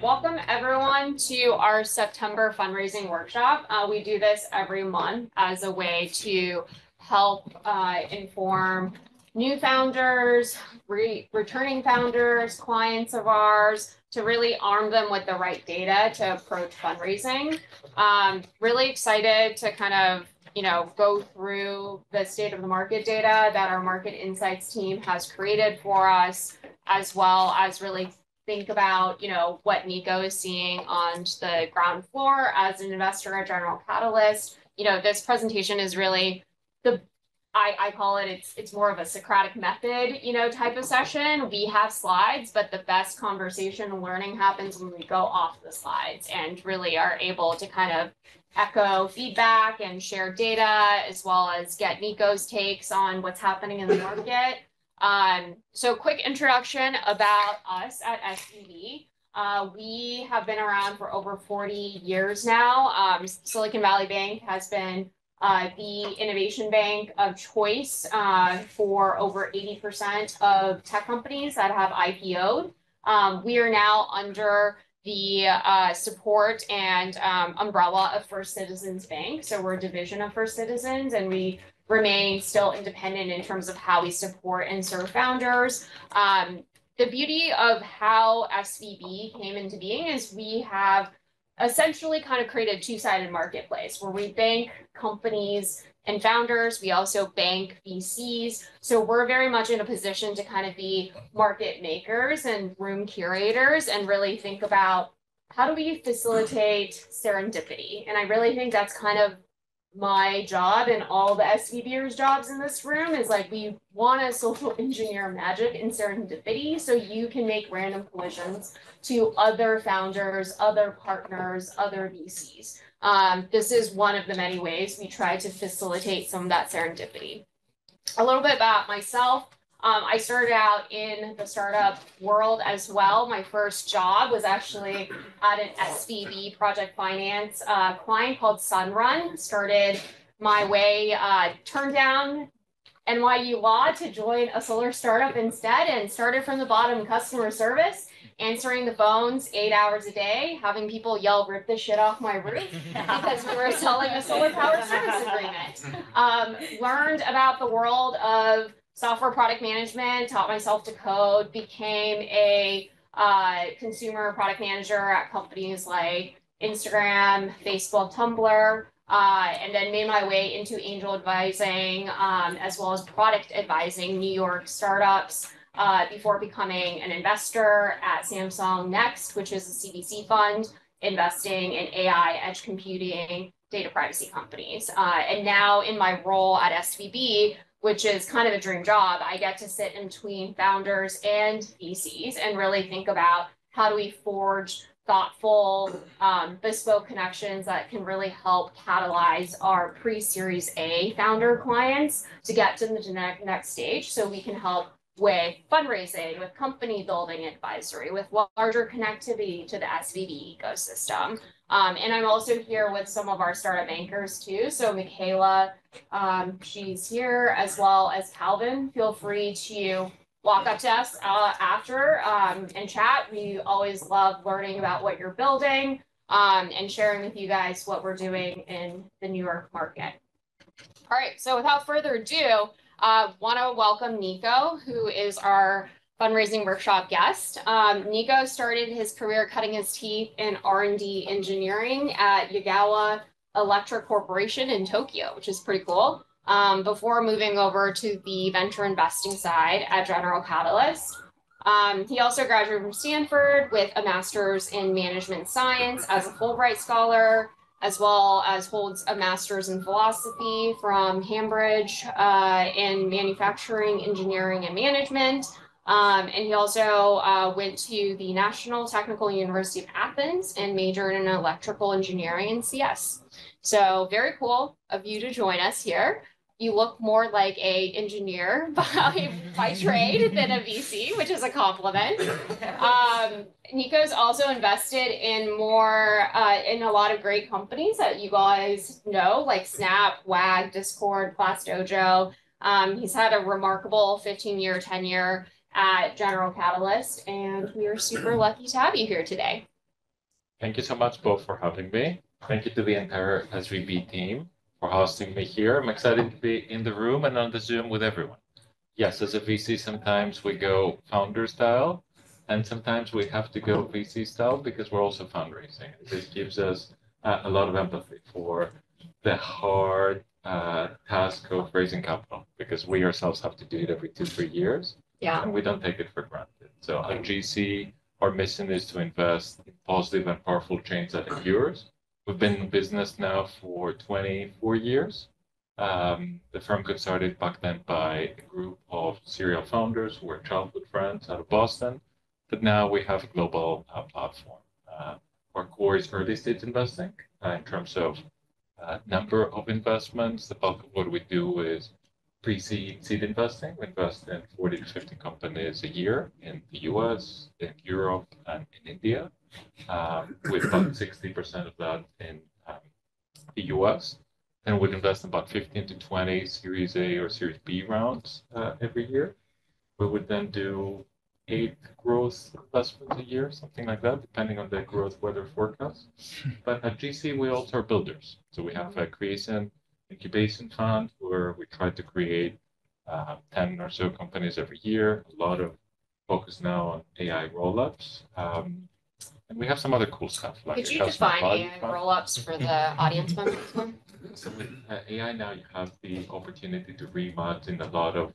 Welcome everyone to our September fundraising workshop. We do this every month as a way to help inform new founders, returning founders, clients of ours, to really arm them with the right data to approach fundraising. Really excited to kind of go through the state of the market data that our market insights team has created for us, as well as really think about, what Niko is seeing on the ground floor as an investor at General Catalyst. This presentation is really I call it's more of a Socratic method, type of session. We have slides, but the best conversation and learning happens when we go off the slides and really are able to kind of echo feedback and share data, as well as get Niko's takes on what's happening in the market. So quick introduction about us at SVB. We have been around for over 40 years now. Silicon Valley Bank has been the innovation bank of choice for over 80% of tech companies that have IPO'd. We are now under the support and umbrella of First Citizens Bank. So we're a division of First Citizens, and we remain still independent in terms of how we support and serve founders. The beauty of how SVB came into being is we have essentially kind of created a two-sided marketplace where we bank companies and founders. We also bank VCs. So we're very much in a position to kind of be market makers and room curators and really think about how do we facilitate serendipity. And I really think that's kind of my job and all the SVBers' jobs in this room is like, we want to social engineer magic and serendipity so you can make random collisions to other founders, other partners, other VCs. This is one of the many ways we try to facilitate some of that serendipity. A little bit about myself. I started out in the startup world as well. My first job was actually at an SVB project finance client called Sunrun. Started my way, turned down NYU Law to join a solar startup instead, and started from the bottom, customer service, answering the phones 8 hours a day, having people yell, "Rip the shit off my roof," because we were selling a solar power service agreement. Learned about the world of software product management, taught myself to code, became a consumer product manager at companies like Instagram, Facebook, Tumblr, and then made my way into angel advising, as well as product advising New York startups, before becoming an investor at Samsung Next, which is a CVC fund, investing in AI, edge computing, data privacy companies. And now in my role at SVB, which is kind of a dream job, I get to sit in between founders and VCs and really think about how do we forge thoughtful, bespoke connections that can really help catalyze our pre-Series A founder clients to get to the next stage, so we can help with fundraising, with company building advisory, with larger connectivity to the SVB ecosystem. And I'm also here with some of our startup bankers too. So Michaela, she's here, as well as Calvin. Feel free to walk up to us after and chat. We always love learning about what you're building and sharing with you guys what we're doing in the New York market. All right, so without further ado, want to welcome Niko, who is our fundraising workshop guest. Niko started his career cutting his teeth in R&D engineering at Yagawa Electric Corporation in Tokyo, which is pretty cool, before moving over to the venture investing side at General Catalyst. He also graduated from Stanford with a master's in management science as a Fulbright scholar, as well as holds a master's in philosophy from Cambridge in manufacturing, engineering, and management. And he also went to the National Technical University of Athens and majored in electrical engineering and CS. So very cool of you to join us here. You look more like an engineer by trade than a VC, which is a compliment. Niko's also invested in in a lot of great companies that you guys know, like Snap, WAG, Discord, ClassDojo. He's had a remarkable 15-year tenure at General Catalyst, and we are super lucky to have you here today. Thank you so much both for having me. Thank you to the entire SVB team for hosting me here. I'm excited to be in the room and on the Zoom with everyone. Yes, as a VC, sometimes we go founder style, and sometimes we have to go VC style because we're also fundraising. This gives us a lot of empathy for the hard task of raising capital because we ourselves have to do it every 2, 3 years. Yeah. And we don't take it for granted. So at GC, our mission is to invest in positive and powerful change that endures. We've been in business now for 24 years. The firm got started back then by a group of serial founders who were childhood friends out of Boston, but now we have a global platform. Our core is early stage investing in terms of number of investments. The bulk of what we do is pre-seed seed investing. We invest in 40 to 50 companies a year in the US, in Europe, and in India, with about 60% of that in the US. And we'd invest in about 15 to 20 Series A or Series B rounds every year. We would then do 8 growth investments a year, something like that, depending on the growth weather forecast. But at GC, we also are builders. So we have a creation incubation fund where we try to create 10 or so companies every year. A lot of focus now on AI roll-ups. And we have some other cool stuff. Like Could you define AI roll-ups for the audience members? So with AI now, you have the opportunity to reimagine a lot of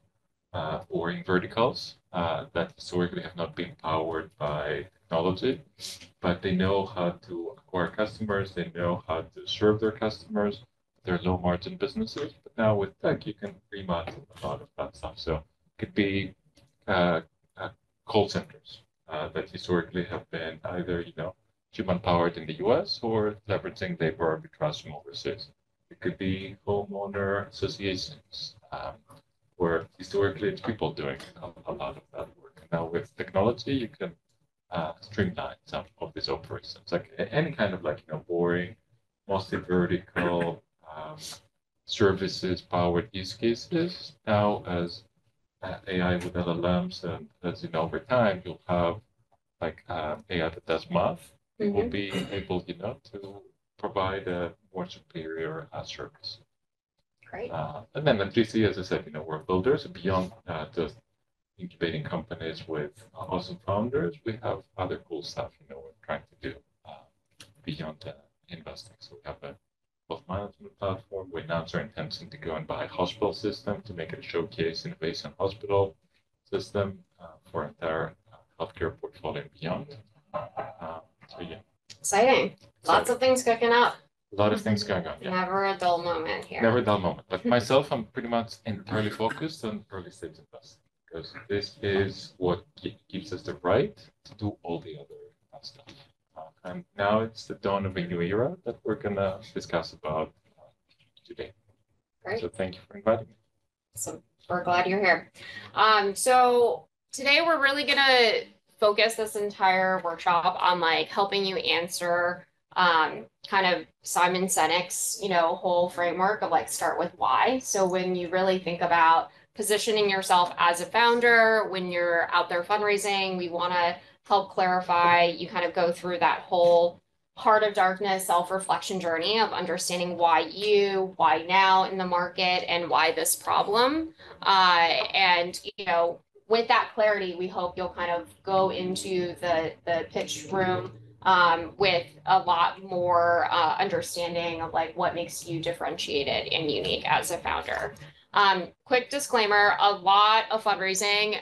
boring verticals that historically have not been powered by technology, but they know how to acquire customers, they know how to serve their customers. They're low margin businesses, but now with tech, you can reimagine a lot of that stuff. So it could be uh, call centers that historically have been either, human powered in the US or leveraging labor arbitrage from overseas. It could be homeowner associations, where historically it's people doing a lot of that work. And now with technology, you can streamline some of these operations, like any kind of boring, mostly vertical services powered use cases. Now, as AI with LLMs, and as you know, over time, you'll have AI that does math. It will be able, to provide a more superior service. Great. And then at GC, as I said, we're builders beyond just incubating companies with awesome founders. We have other cool stuff, we're trying to do beyond investing. So we have a wealth management platform. We announced our intention to go and buy a hospital system to make it a showcase innovation hospital system for entire healthcare portfolio and beyond. So yeah. Exciting. Lots of things cooking up. A lot of things going on. Yeah. Never a dull moment here. Never a dull moment. But myself, I'm pretty much entirely focused on early stage investing because this is what gives us the right to do all the other stuff. And now it's the dawn of a new era that we're going to discuss about today. Great. So thank you for inviting me. So we're glad you're here. So today we're really going to focus this entire workshop on helping you answer kind of Simon Sinek's, whole framework of start with why. So when you really think about positioning yourself as a founder, when you're out there fundraising, we want to help clarify, you kind of go through that whole heart of darkness self-reflection journey of understanding why now in the market and why this problem. And, with that clarity, we hope you'll kind of go into the pitch room with a lot more understanding of what makes you differentiated and unique as a founder. Quick disclaimer, a lot of fundraising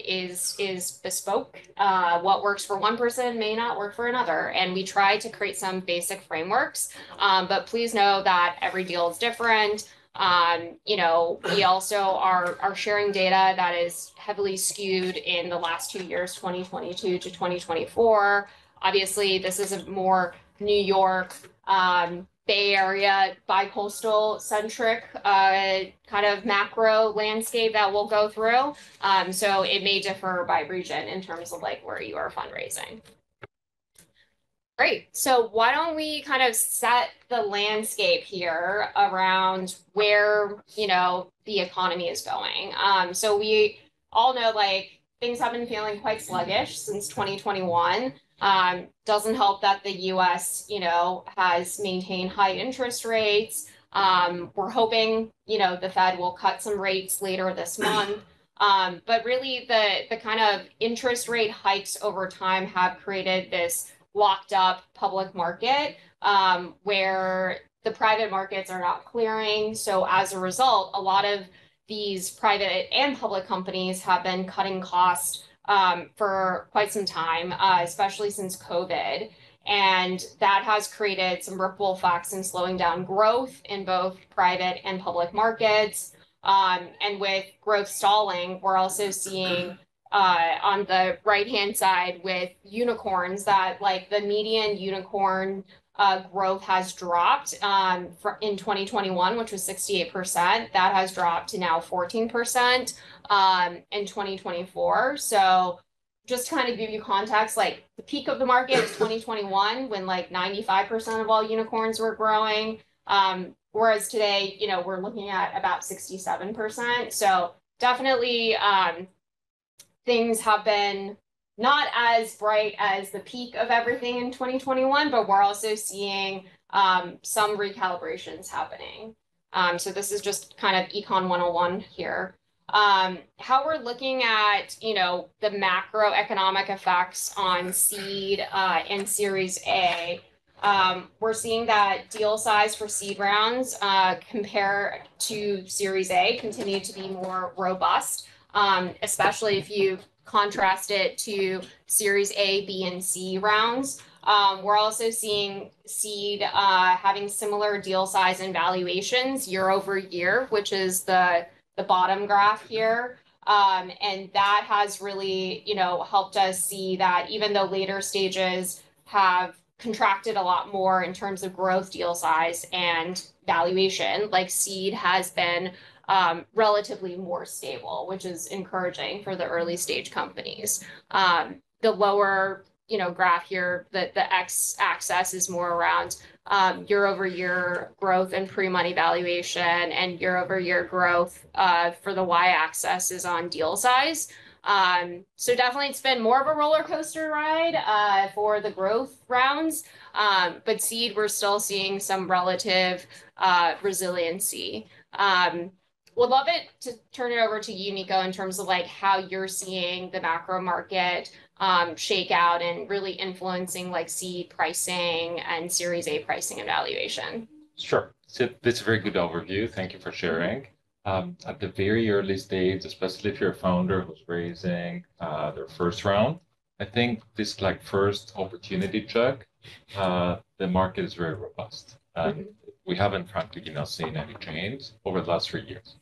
is bespoke. What works for one person may not work for another. And we try to create some basic frameworks, but please know that every deal is different. We also are sharing data that is heavily skewed in the last 2 years, 2022 to 2024. Obviously, this is a more New York, Bay Area, bi-coastal centric kind of macro landscape that we'll go through. So it may differ by region in terms of where you are fundraising. Great. So why don't we kind of set the landscape here around where, the economy is going. So we all know things have been feeling quite sluggish since 2021. Doesn't help that the US, has maintained high interest rates. We're hoping, the Fed will cut some rates later this month. But really the kind of interest rate hikes over time have created this locked up public market where the private markets are not clearing. So as a result, a lot of these private and public companies have been cutting costs for quite some time, especially since COVID. And that has created some ripple effects in slowing down growth in both private and public markets. And with growth stalling, we're also seeing on the right-hand side with unicorns that like the median unicorn growth has dropped in 2021, which was 68%. That has dropped to now 14% in 2024. So just to kind of give you context, like the peak of the market is 2021 when like 95% of all unicorns were growing. Whereas today, we're looking at about 67%. So definitely things have been not as bright as the peak of everything in 2021, but we're also seeing some recalibrations happening. So this is just kind of Econ 101 here. How we're looking at, the macroeconomic effects on seed and Series A. We're seeing that deal size for seed rounds compared to Series A continue to be more robust, especially if you contrast it to Series A, B, and C rounds. We're also seeing seed having similar deal size and valuations year over year, which is the bottom graph here. And that has really, helped us see that even though later stages have contracted a lot more in terms of growth, deal size, and valuation, like seed has been relatively more stable, which is encouraging for the early stage companies. The lower, graph here, the x-axis is more around year over year growth and pre-money valuation, and year over year growth for the y-axis is on deal size. So definitely it's been more of a roller coaster ride for the growth rounds, but seed, we're still seeing some relative resiliency. Would love it to turn it over to you, Niko, in terms of like how you're seeing the macro market shake out and really influencing like seed pricing and Series A pricing and valuation. Sure. So that's a very good overview. Thank you for sharing. At the very early stage, especially if you're a founder who's raising their first round, I think this like first opportunity check, the market is very robust. We haven't frankly, seen any change over the last 3 years.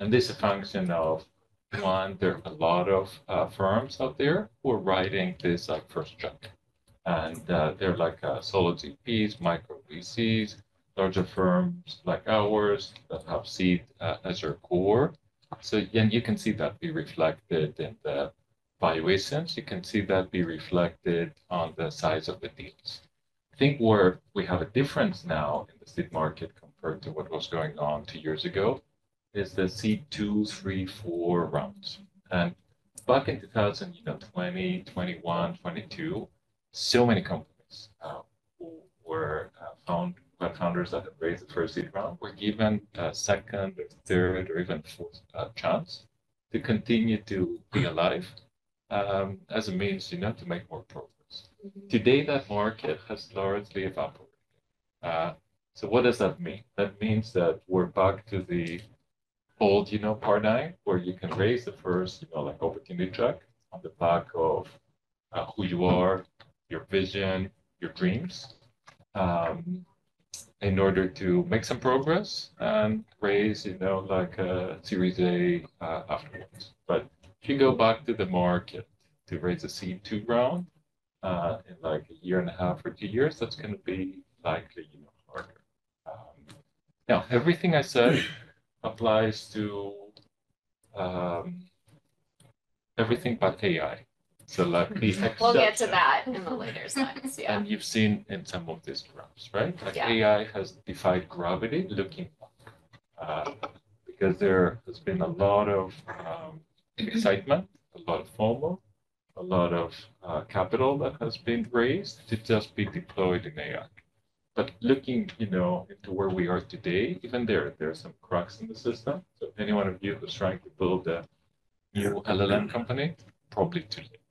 And this is a function of one, there are a lot of firms out there who are writing this like first check. And they're like solid GPs, micro VCs, larger firms like ours that have seed as their core. So and you can see that be reflected in the valuations. You can see that be reflected on the size of the deals. I think where we have a difference now in the seed market compared to what was going on 2 years ago is the seed 2, 3, 4 rounds. And back in 2020, 21, 22, so many companies who were founders that had raised the first seed round were given a second, or third, or even fourth chance to continue to be alive as a means, to make more progress. Today, that market has largely evaporated. So what does that mean? That means that we're back to the old, paradigm where you can raise the first, like opportunity check on the back of who you are, your vision, your dreams, in order to make some progress and raise, like a Series A afterwards. But if you go back to the market to raise a seed 2 round in like a year and a half or 2 years, that's going to be likely, harder. Now, everything I said applies to everything but AI. So like we'll get to that in the later slides. Yeah. And you've seen in some of these graphs, right? Like Yeah. AI has defied gravity looking up because there has been a lot of excitement, a lot of FOMO, a lot of capital that has been raised to just be deployed in AI. But looking, into where we are today, even there are some cracks in the system. So any one of you who's trying to build a new LLM company, probably too late.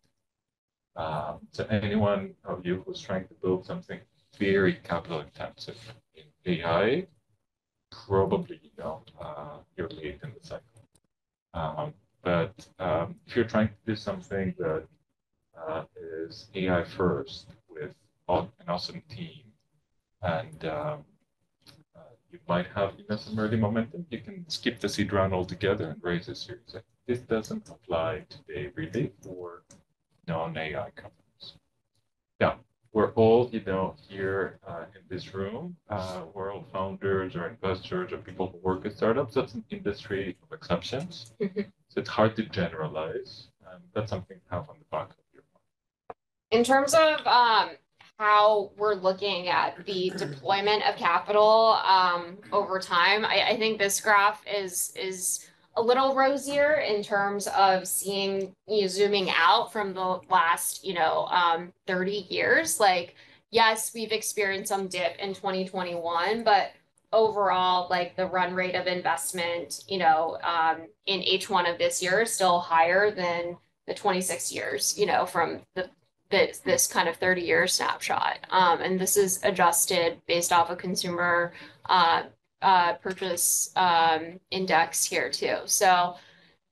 So any one of you who's trying to build something very capital intensive in AI, probably, you're late in the cycle. But if you're trying to do something that is AI first with an awesome team, and you might have some early momentum, you can skip the seed round altogether and raise a series. This doesn't apply today really for non-AI companies. Yeah, we're all, here in this room, we're all founders or investors or people who work at startups. That's an industry of exceptions. So it's hard to generalize. That's something to have on the back of your mind. In terms of how we're looking at the deployment of capital over time, I think this graph is a little rosier in terms of seeing, zooming out from the last, 30 years. Like, yes, we've experienced some dip in 2021, but overall, like the run rate of investment, in H1 of this year is still higher than the 26 years, from this kind of 30-year snapshot. And this is adjusted based off a consumer purchase index here too. So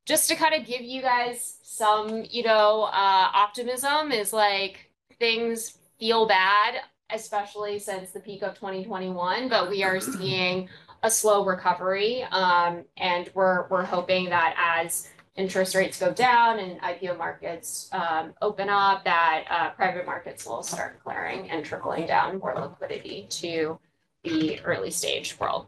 just to kind of give you guys some, optimism is like things feel bad, especially since the peak of 2021, but we are seeing a slow recovery. And we're hoping that as interest rates go down and IPO markets open up, that private markets will start clearing and trickling down more liquidity to the early stage world.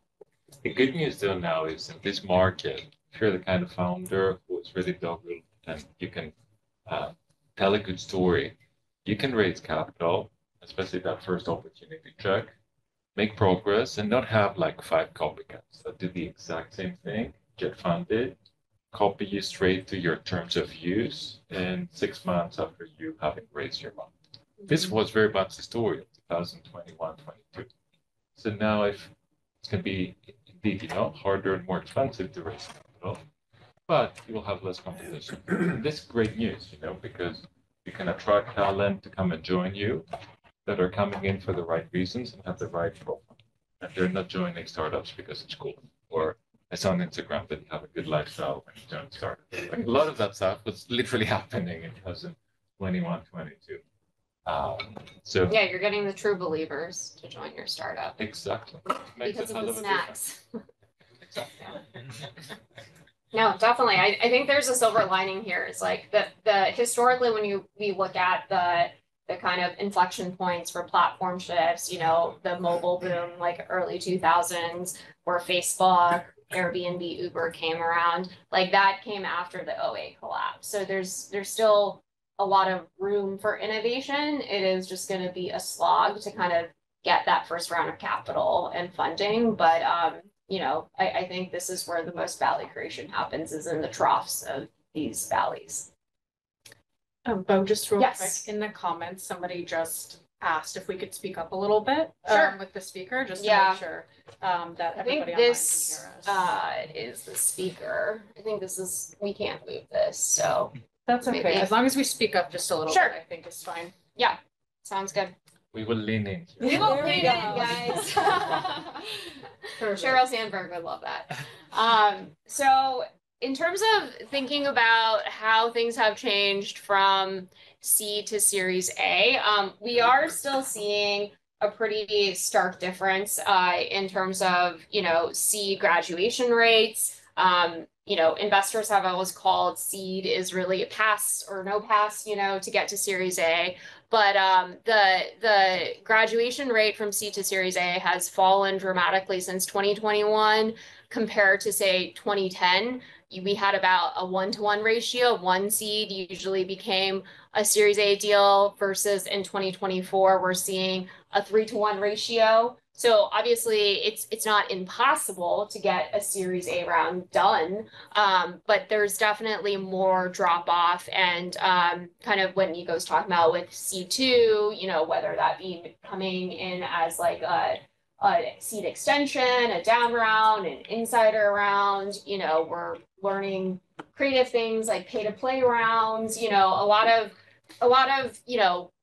The good news though now is in this market, if you're the kind of founder who is really dog-rooted and you can tell a good story, you can raise capital, especially that first opportunity check, make progress, and not have like 5 copycats that do the exact same thing, get funded, copy you straight to your terms of use in 6 months after you having raised your money. This was very much the story of 2021, 22. So now if it's going to be indeed, harder and more expensive to raise capital, but you will have less competition. And this is great news, because you can attract talent to come and join you that are coming in for the right reasons and have the right profile. And they're not joining startups because it's cool. Or I saw on Instagram that you have a good lifestyle when you join startups. Like a lot of that stuff was literally happening in 2021, 22. So yeah, you're getting the true believers to join your startup. Exactly. Because of the snacks. Exactly. No, definitely. I think there's a silver lining here. It's like the historically when we look at the kind of inflection points for platform shifts, the mobile boom, like early 2000s, where Facebook, Airbnb, Uber came around, like that came after the 08 collapse. So there's still a lot of room for innovation. It is just going to be a slog to kind of get that first round of capital and funding. But, I think this is where the most value creation happens, is in the troughs of these valleys. Bo, just real Yes. quick, in the comments, somebody just asked if we could speak up a little bit Sure. with the speaker, just to Yeah. make sure that I think everybody this online can hear us. is the speaker. I think we can't move this, so That's okay, maybe. as long as we speak up just a little Sure. bit, I think is fine. sounds good. we will lean in. We will There we lean in, go. guys. Perfect. Sheryl Sandberg would love that. So in terms of thinking about how things have changed from C to Series A, we are still seeing a pretty stark difference in terms of, C graduation rates. Investors have always called seed is really a pass or no pass, to get to Series A. But the graduation rate from C to Series A has fallen dramatically since 2021 compared to, say, 2010. We had about a 1-to-1 ratio. One seed usually became a Series A deal versus in 2024, we're seeing a 3-to-1 ratio. So obviously it's not impossible to get a Series A round done, but there's definitely more drop off and kind of what Niko's talking about with C2, whether that be coming in as like a seed extension, a down round, an insider round, we're learning creative things like pay to play rounds, a lot of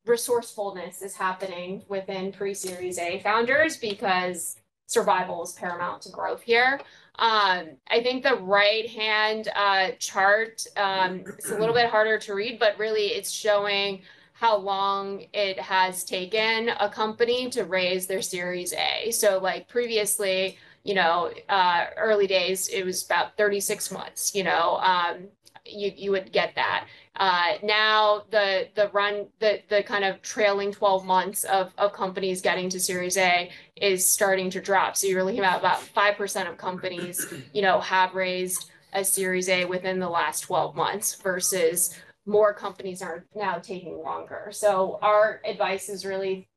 resourcefulness is happening within pre-Series A founders because survival is paramount to growth here. I think the right hand chart, it's a little bit harder to read, but really it's showing how long it has taken a company to raise their Series A. So like previously, early days, it was about 36 months, you would get that. Now the kind of trailing 12 months of companies getting to Series A is starting to drop. So you're looking at about 5% of companies, have raised a Series A within the last 12 months versus more companies are now taking longer. So our advice is really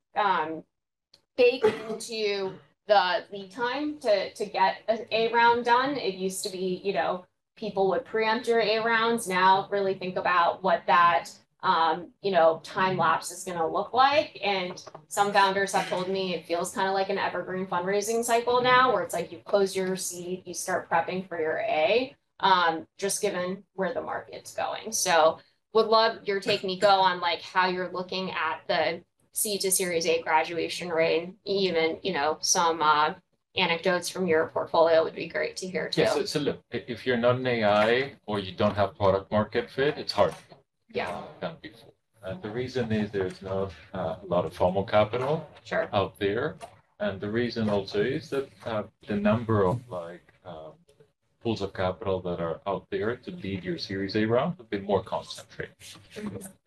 bake into the lead time to get an A round done. It used to be, people would preempt your A rounds. Now really think about what that time lapse is going to look like. And some founders have told me it feels kind of like an evergreen fundraising cycle now, where it's like you close your seed, you start prepping for your A, just given where the market's going. So would love your take, Niko, on like how you're looking at the C to Series A graduation rate, even, some anecdotes from your portfolio would be great to hear too. Yeah, so look, if you're not an AI or you don't have product market fit, it's hard. Yeah. Than before. And the reason is there's not a lot of FOMO capital out there. And the reason also is that the number of pools of capital that are out there to lead your Series A round have been more concentrated.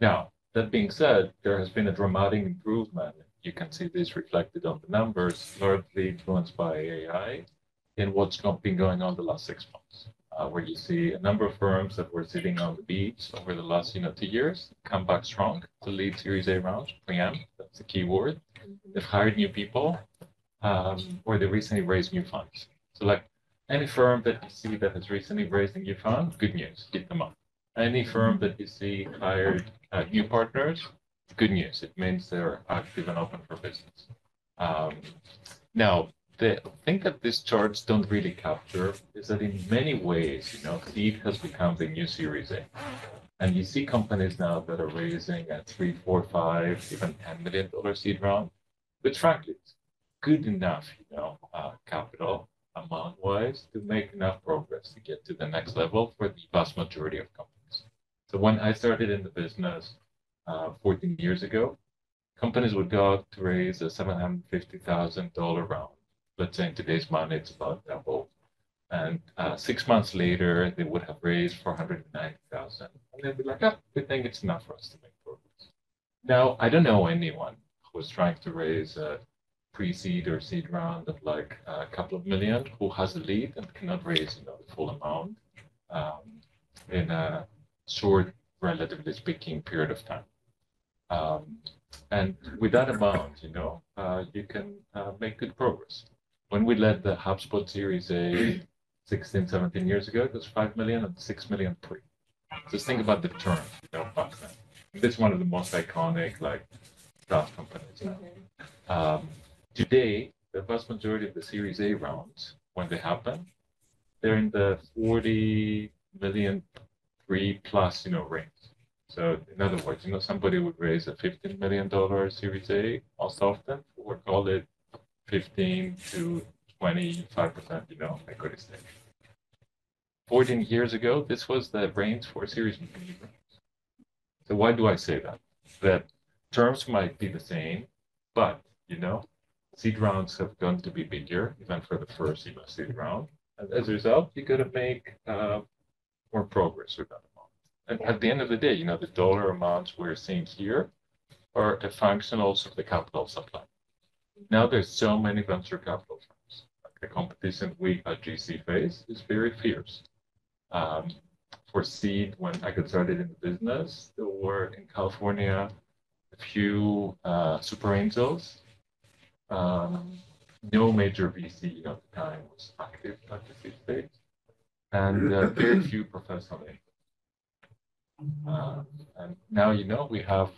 Now, that being said, there has been a dramatic improvement. You can see this reflected on the numbers, largely influenced by AI, in what's been going on the last 6 months, where you see a number of firms that were sitting on the beach over the last 2 years come back strong to lead Series A rounds, preempt, that's the key word. They've hired new people, or they recently raised new funds. So like any firm that you see that has recently raised a new fund, good news, keep them up. Any firm that you see hired new partners, good news. It means they're active and open for business. Now, the thing that these charts don't really capture is that in many ways, seed has become the new Series A. And you see companies now that are raising at 3, 4, 5, even $10 million seed round, which frankly is good enough, capital amount-wise to make enough progress to get to the next level for the vast majority of companies. So when I started in the business 14 years ago, companies would go out to raise a $750,000 round. Let's say in today's money, it's about double. And 6 months later, they would have raised 490,000. And they'd be like, we think it's enough for us to make progress. Now, I don't know anyone who's trying to raise a pre-seed or seed round of like a couple of million who has a lead and cannot raise the full amount in a short, relatively speaking, period of time. And with that amount, you can make good progress. When we led the HubSpot Series A 16, 17 years ago, it was 5 million and 6 million pre. Just think about the term, back then. This is one of the most iconic SaaS companies now. Today, the vast majority of the Series A rounds, when they happen, they're in the 40 million pre plus, range. So in other words, somebody would raise a $15 million Series A most often, or call it 15 to 25%, equity stake. 14 years ago, this was the range for Series B. So why do I say that? That terms might be the same, but, seed rounds have gone to be bigger, even for the first seed round. And as a result, you got to make more progress with that amount. And at the end of the day, the dollar amounts we're seeing here are a function also of the capital supply. Now there's so many venture capital firms. The competition we at GC face is very fierce. For seed, when I got started in the business, there were in California a few super angels, no major VC at the time was active at the stage, and very few professional income. And now, we have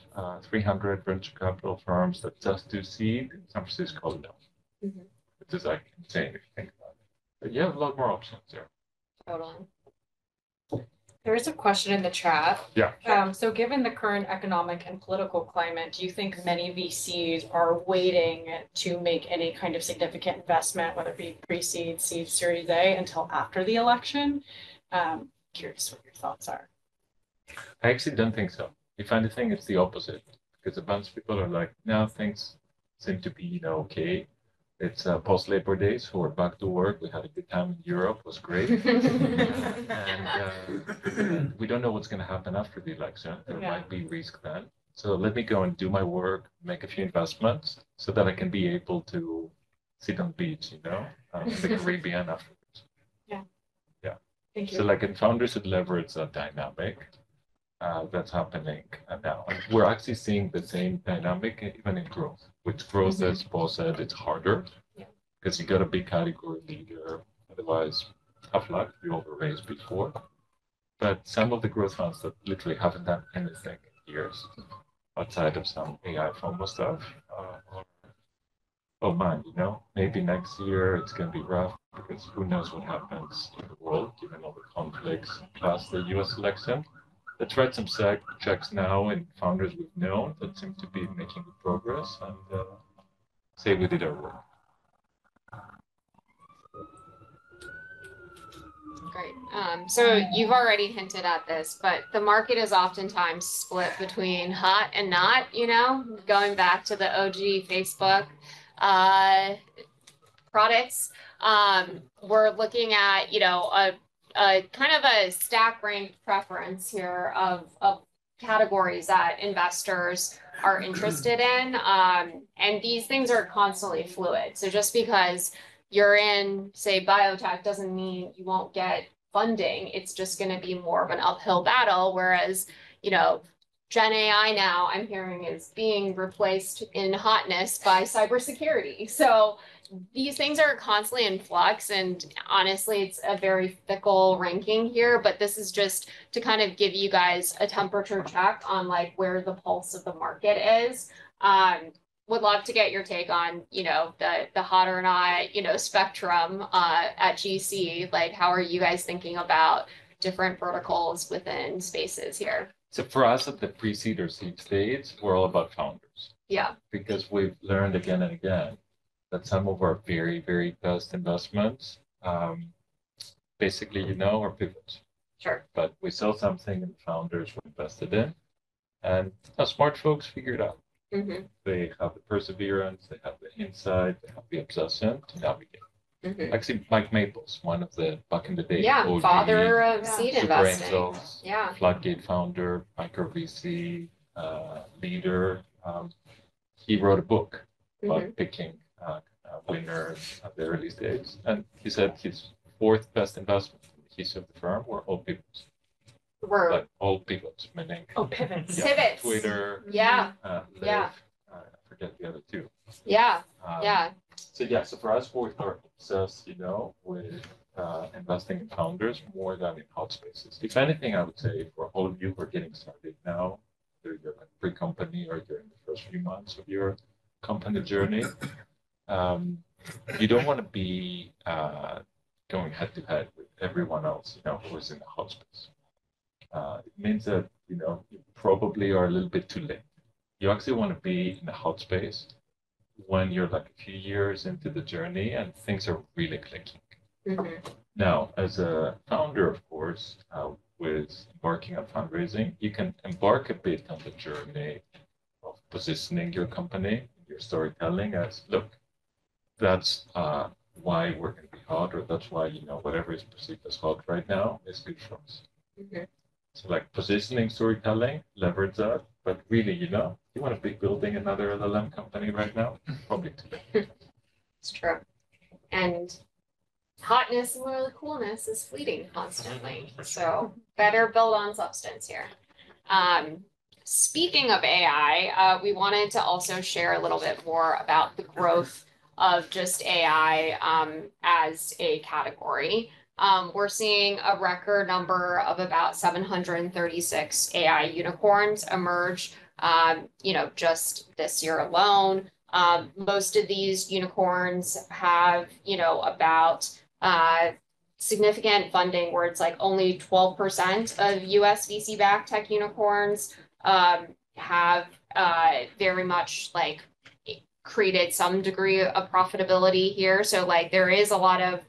300 venture capital firms that just do seed in San Francisco alone, which is like insane if you think about it. But you have a lot more options there. Totally. There is a question in the chat. Yeah. So given the current economic and political climate, do you think many VCs are waiting to make any kind of significant investment, whether it be pre-seed, seed, Series A, until after the election? Curious what your thoughts are. I actually don't think so. If anything, it's the opposite, because a bunch of people are like, now things seem to be, okay. It's post-Labor Day, so we're back to work. We had a good time in Europe. It was great. And we don't know what's going to happen after the election. There might be risk then. So let me go and do my work, make a few investments so that I can be able to sit on the beach, in the Caribbean afterwards. Yeah. Yeah. Thank you. So like in Founders would leverage that dynamic that's happening now. And we're actually seeing the same dynamic even in growth. With growth, as Paul said, it's harder because you got a big category leader. Otherwise, tough luck, you overraised before. But some of the growth funds that literally haven't done anything in years outside of some AI FOMO stuff, oh man, maybe next year it's going to be rough because who knows what happens in the world given all the conflicts plus the US election. Let's write some checks now in founders we've known that seem to be making good progress and say we did our work. Great. So you've already hinted at this, but the market is oftentimes split between hot and not, going back to the OG Facebook products. We're looking at, a kind of a stack rank preference here of categories that investors are interested in. And these things are constantly fluid. So just because you're in, say, biotech doesn't mean you won't get funding. It's just going to be more of an uphill battle. Whereas, Gen AI now I'm hearing is being replaced in hotness by cybersecurity. So these things are constantly in flux, and honestly, it's a very fickle ranking here, but this is just to kind of give you guys a temperature check on like where the pulse of the market is. Would love to get your take on, the hot or not, spectrum at GC. Like, how are you guys thinking about different verticals within spaces here? So for us at the pre-seed or seed stage, we're all about founders. Yeah. Because we've learned again and again that some of our very, very best investments, basically, are pivots. Sure. But we sell something and founders were invested in, and smart folks figure it out. They have the perseverance, they have the insight, they have the obsession to navigate. Actually, Mike Maples, one of the back in the day, OG, father of seed Super investing. Angels, Floodgate founder, micro VC leader. He wrote a book about picking winners at the early stage, and he said his fourth best investment in the history of the firm were all pivots. Like all pivots, meaning pivots. Pivots. Twitter. Yeah. I forget the other two. Yeah. So for us, we are obsessed, with investing in founders more than in hot spaces. If anything, I would say for all of you who are getting started now, whether you're like pre-company or you're in the first few months of your company journey, you don't want to be going head to head with everyone else, who is in the hot space. It means that, you probably are a little bit too late. You actually want to be in the hot space when you're like a few years into the journey and things are really clicking. Now, as a founder, of course, with embarking on fundraising, you can embark a bit on the journey of positioning your company, your storytelling as, look, that's why we're going to be hot, or that's why, whatever is perceived as hot right now is good for us. So like positioning, storytelling, leverage that. But really, you want to be building another LLM company right now? Probably too late. It's true. And hotness and the coolness is fleeting constantly. So better build on substance here. Speaking of AI, we wanted to also share a little bit more about the growth of just AI as a category. We're seeing a record number of about 736 AI unicorns emerge, just this year alone. Most of these unicorns have, about significant funding where it's like only 12% of US VC-backed tech unicorns have very much like created some degree of profitability here. So like there is a lot of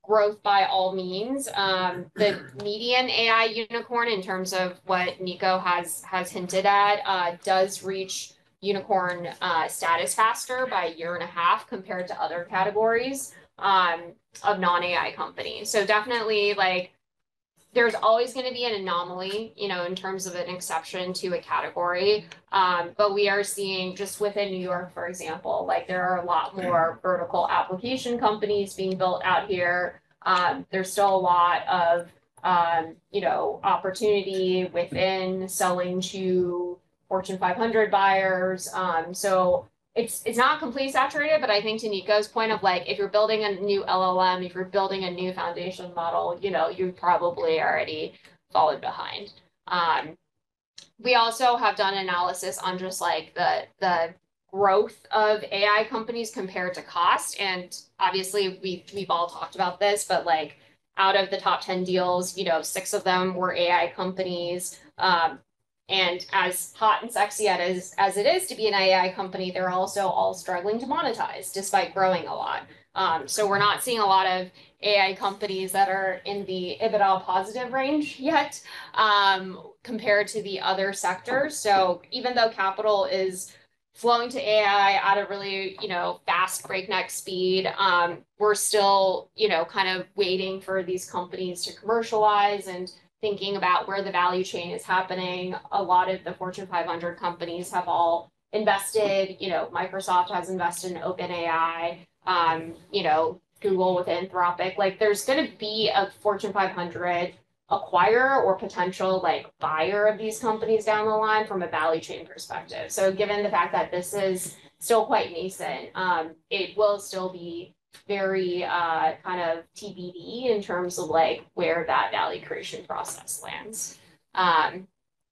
growth by all means. The median AI unicorn in terms of what Niko has hinted at does reach unicorn status faster by a year and a half compared to other categories of non-AI companies. So definitely like there's always going to be an anomaly, in terms of an exception to a category. But we are seeing just within New York, for example, like there are a lot more vertical application companies being built out here. There's still a lot of, opportunity within selling to Fortune 500 buyers. So it's not completely saturated, but I think to Niko's point of like, if you're building a new LLM, if you're building a new foundation model, you probably already fallen behind. We also have done analysis on just like the growth of AI companies compared to cost. And obviously we've all talked about this, but like out of the top 10 deals, 6 of them were AI companies. And as hot and sexy as it is to be an AI company, they're also all struggling to monetize despite growing a lot. So we're not seeing a lot of AI companies that are in the EBITDA positive range yet, compared to the other sectors. So even though capital is flowing to AI at a really, fast breakneck speed, we're still, kind of waiting for these companies to commercialize and thinking about where the value chain is happening. A lot of the Fortune 500 companies have all invested, Microsoft has invested in OpenAI, Google with Anthropic. Like there's going to be a Fortune 500 acquirer or potential like buyer of these companies down the line from a value chain perspective. So given the fact that this is still quite nascent, it will still be very kind of TBD in terms of like where that value creation process lands.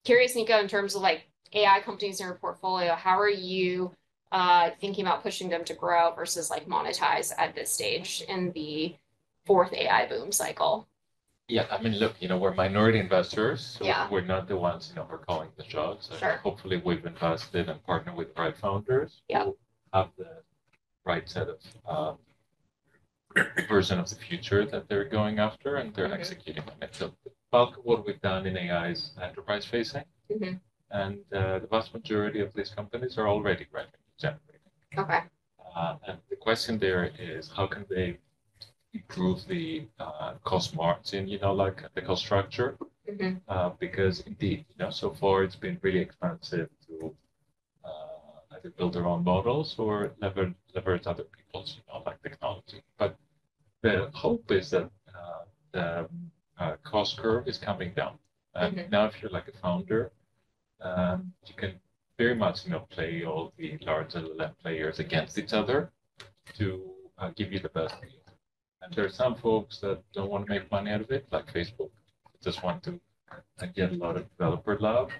Curious, Niko, in terms of like AI companies in your portfolio, how are you thinking about pushing them to grow versus like monetize at this stage in the fourth AI boom cycle? Yeah, I mean, look, we're minority investors, so Yeah. we're not the ones, who are calling the shots. Sure. Hopefully we've invested and partnered with the right founders Yeah. who have the right set of version of the future that they're going after, and they're executing on it. So the bulk of what we've done in AI is enterprise facing, and the vast majority of these companies are already revenue generating. Okay. And the question there is how can they improve the cost margin, like the cost structure, because indeed, so far it's been really expensive to either build their own models or leverage other people's, like technology. But the hope is that the cost curve is coming down. And now if you're like a founder, you can very much, play all the large LLM players against each other to give you the best deal. And there are some folks that don't want to make money out of it, like Facebook, just want to get a lot of developer love.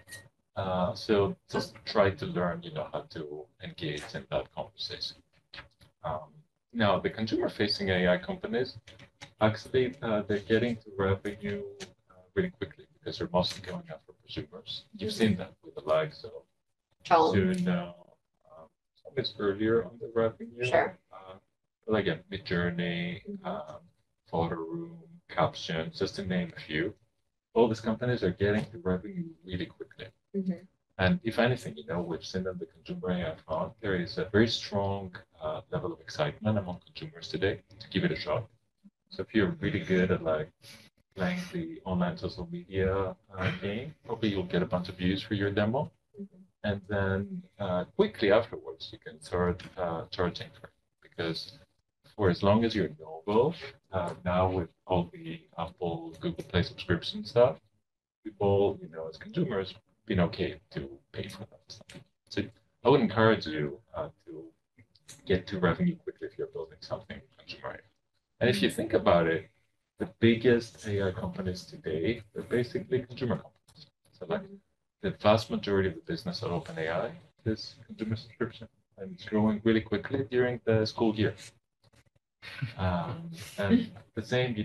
So just try to learn, how to engage in that conversation. Now, the consumer-facing AI companies, actually, they're getting to revenue really quickly because they're mostly going after consumers. You've seen that with the likes of Soon, some is earlier on the revenue. Sure. But again, Midjourney, Photo Room, Captions, just to name a few. All these companies are getting to revenue really quickly. And if anything, we've seen on the consumer AI front, there is a very strong level of excitement among consumers today to give it a shot. So if you're really good at like playing the online social media game, probably you'll get a bunch of views for your demo. And then quickly afterwards, you can start charging for it. Because for as long as you're novel, now with all the Apple, Google Play subscription stuff, people, as consumers, been okay to pay for that stuff. So I would encourage you to get to revenue quickly if you're building something consumer. And if you think about it, the biggest AI companies today, they're basically consumer companies. So like the vast majority of the business at OpenAI is consumer subscription, and it's growing really quickly during the school year. And the same,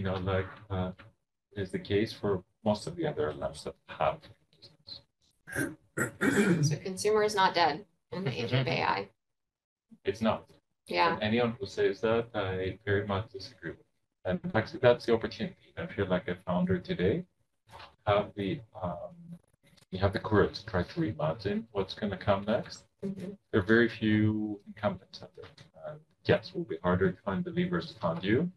is the case for most of the other labs that have business. So consumer is not dead in the age of AI. It's not. Yeah. And anyone who says that, I very much disagree with. And actually, that's the opportunity. I feel like a founder today have the you have the courage to try to reimagine what's going to come next. There are very few incumbents out there. Yes, it will be harder to find believers to find you.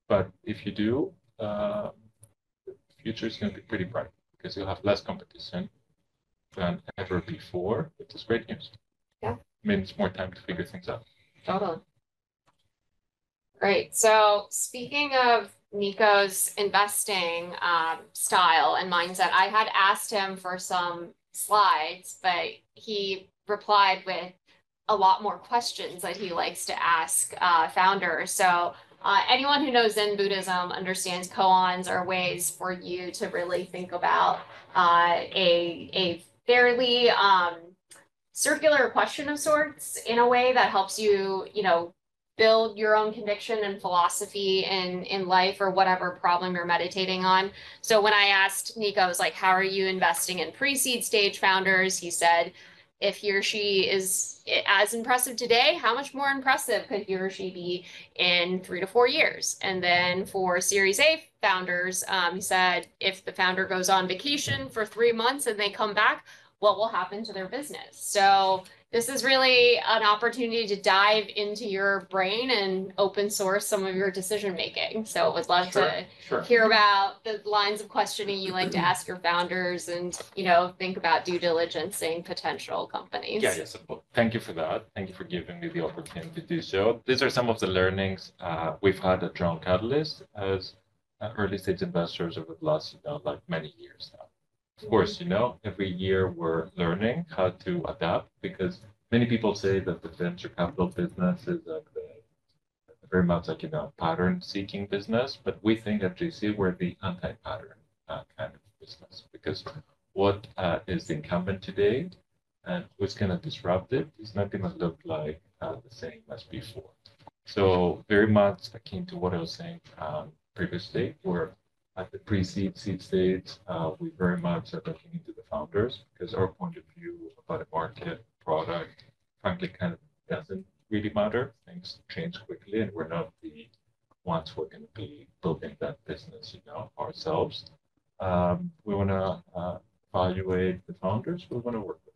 But if you do, the future is going to be pretty bright because you'll have less competition than ever before, which is great news. Yeah. Means more time to figure things out. Totally. Great. So speaking of Niko's investing style and mindset, I had asked him for some slides, but he replied with a lot more questions that he likes to ask founders. So anyone who knows Zen Buddhism understands koans are ways for you to really think about a fairly circular question of sorts in a way that helps you, build your own conviction and philosophy in life or whatever problem you're meditating on. So when I asked Niko, I was like, how are you investing in pre-seed stage founders? He said, if he or she is as impressive today, how much more impressive could he or she be in 3 to 4 years? And then for Series A founders, he said, if the founder goes on vacation for 3 months and they come back, what will happen to their business? So this is really an opportunity to dive into your brain and open source some of your decision making. So would love to hear about the lines of questioning you like to ask your founders and, think about due diligencing potential companies. Yes. Thank you for that. Thank you for giving me the opportunity to do so. These are some of the learnings we've had at Drone Catalyst as early stage investors over the last, many years now. Of course, every year we're learning how to adapt because many people say that the venture capital business is very much like, pattern-seeking business, but we think at GC we're the anti-pattern kind of business because what is the incumbent today and who's going to disrupt it is not going to look like the same as before. So very much akin to what I was saying previously, where at the pre-seed, seed stage, we very much are looking into the founders because our point of view about a market, product, frankly, kind of doesn't really matter. Things change quickly, and we're not the ones who are going to be building that business, ourselves. We want to evaluate the founders we want to work with.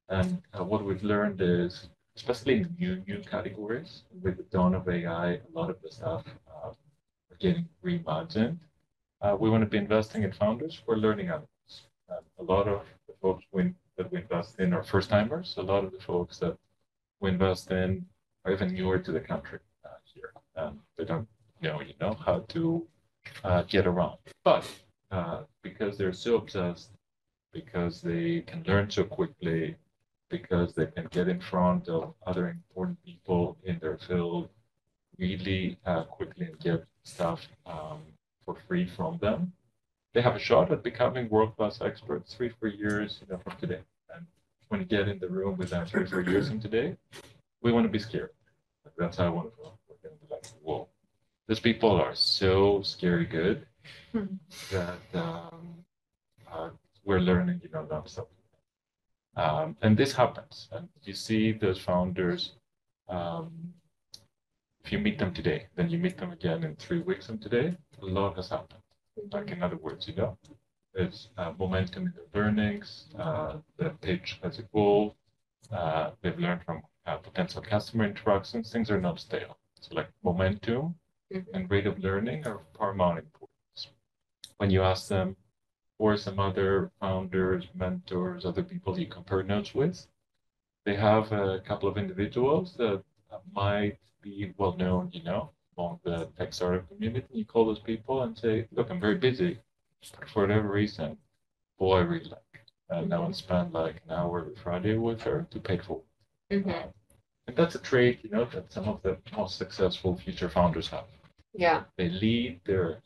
And what we've learned is, especially in new categories, with the dawn of AI, a lot of the stuff are getting reimagined. We want to be investing in founders who are learning animals. A lot of the folks that we invest in are first timers. A lot of the folks that we invest in are even newer to the country here. They don't know how to get around. But because they're so obsessed, because they can learn so quickly, because they can get in front of other important people in their field really quickly and get stuff for free from them, they have a shot at becoming world-class experts 3-4 years from today. And when you get in the room with them 3-4 years from today, we want to be scared. That's how I want to feel. We're going to be like, whoa, these people are so scary good that we're learning, nonstop. And this happens. And you see those founders, if you meet them today, then you meet them again in 3 weeks from today, a lot has happened. Like in other words, there's momentum in their learnings, the pitch has evolved, they've learned from potential customer interactions, things are not stale. So like momentum and rate of learning are paramount importance. When you ask them, or some other founders, mentors, other people you compare notes with, they have a couple of individuals that might be well known, among the tech startup community. You call those people and say, look, I'm very busy, but for whatever reason, boy, I really like it. And I want to spend like an hour every Friday with her to pay it forward. Mhm. And that's a trait, that some of the most successful future founders have. Yeah. They lead, they're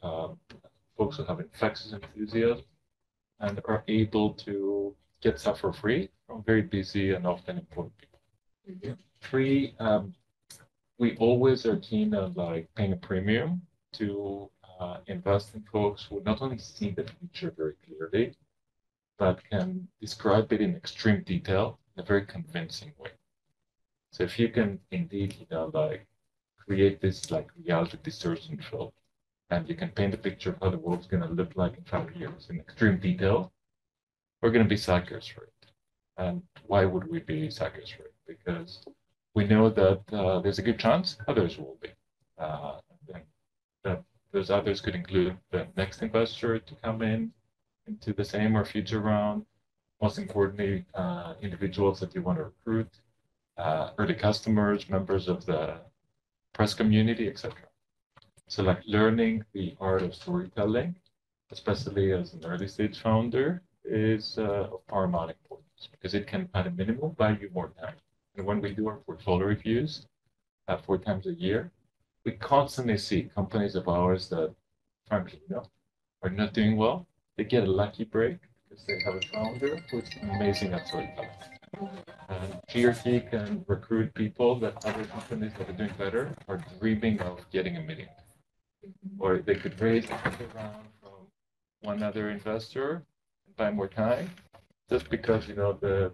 folks who have infectious enthusiasm and are able to get stuff for free from very busy and often important people. Mhm. Three, we always are keen on like paying a premium to invest in folks who not only see the future very clearly, but can describe it in extreme detail in a very convincing way. So if you can indeed, like create this like reality distortion film, and you can paint a picture of how the world's going to look like in 5 years in extreme detail, we're going to be suckers for it. And why would we be suckers for it? Because we know that there's a good chance others will be. And that those others could include the next investor to come into the same or future round. Most importantly, individuals that you want to recruit, early customers, members of the press community, etc. So like learning the art of storytelling, especially as an early stage founder, is of paramount importance because it can, at a minimum, buy you more time. And when we do our portfolio reviews 4 times a year, we constantly see companies of ours that, frankly, are not doing well. They get a lucky break because they have a founder who's amazing at storytelling. And GRT can recruit people that other companies that are doing better are dreaming of getting a million. Or they could raise a couple round from one other investor and buy more time just because, the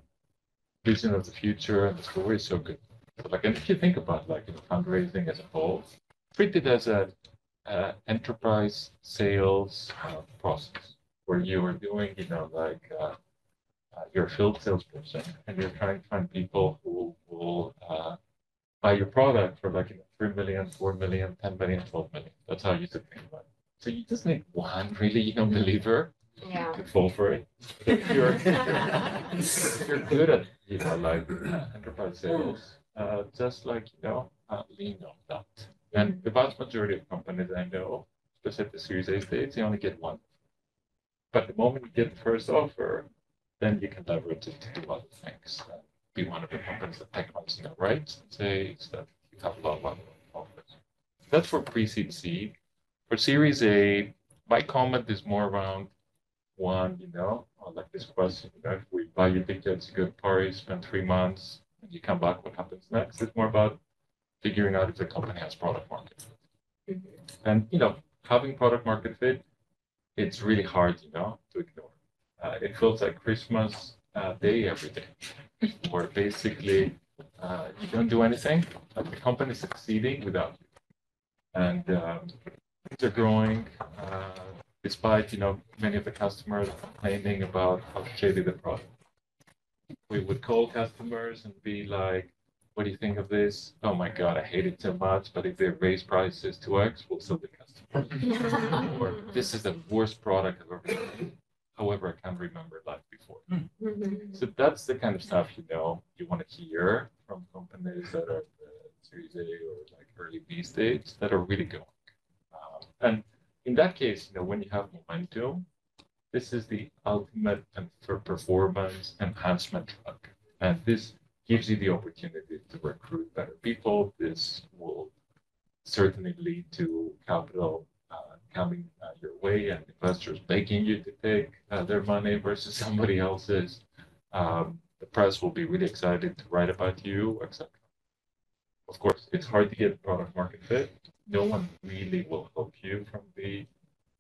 vision of the future and the story is so good. So, like, and if you think about like fundraising as a whole, treat it as a enterprise sales process where you are doing, like you're a field salesperson and you're trying to find people who will buy your product for like 3 million, 4 million, 10 million, 12 million. That's how you should think about it. So you just need one really, believer Yeah. to fall for it. If you're good at, like enterprise sales, just like, lean on that. And the vast majority of companies I know, especially at the Series A stage, they only get one. But the moment you get the first offer, then you can leverage it to do other things. Be one of the companies that tech ones right? Say that you have a lot of offers. That's for pre-seed seed. For Series A, my comment is more around one, like this question, if we buy your tickets, you go to Paris, spend 3 months, and you come back, what happens next? It's more about figuring out if the company has product market fit. And, having product market fit, it's really hard, to ignore. It feels like Christmas Day every day, where basically you don't do anything, but the company is succeeding without you. And things are growing, despite, many of the customers complaining about how shady the product. We would call customers and be like, what do you think of this? Oh my God, I hate it so much, but if they raise prices 2x, we'll sell the customer. Or this is the worst product I've ever seen. However, I can't remember life before. So that's the kind of stuff, you want to hear from companies that are Series A or like early B stage that are really going. And in that case, when you have momentum, this is the ultimate for performance enhancement drug. And this gives you the opportunity to recruit better people. This will certainly lead to capital coming your way and investors begging you to take their money versus somebody else's. The press will be really excited to write about you, etc. Of course, it's hard to get product market fit. No one really will help you from the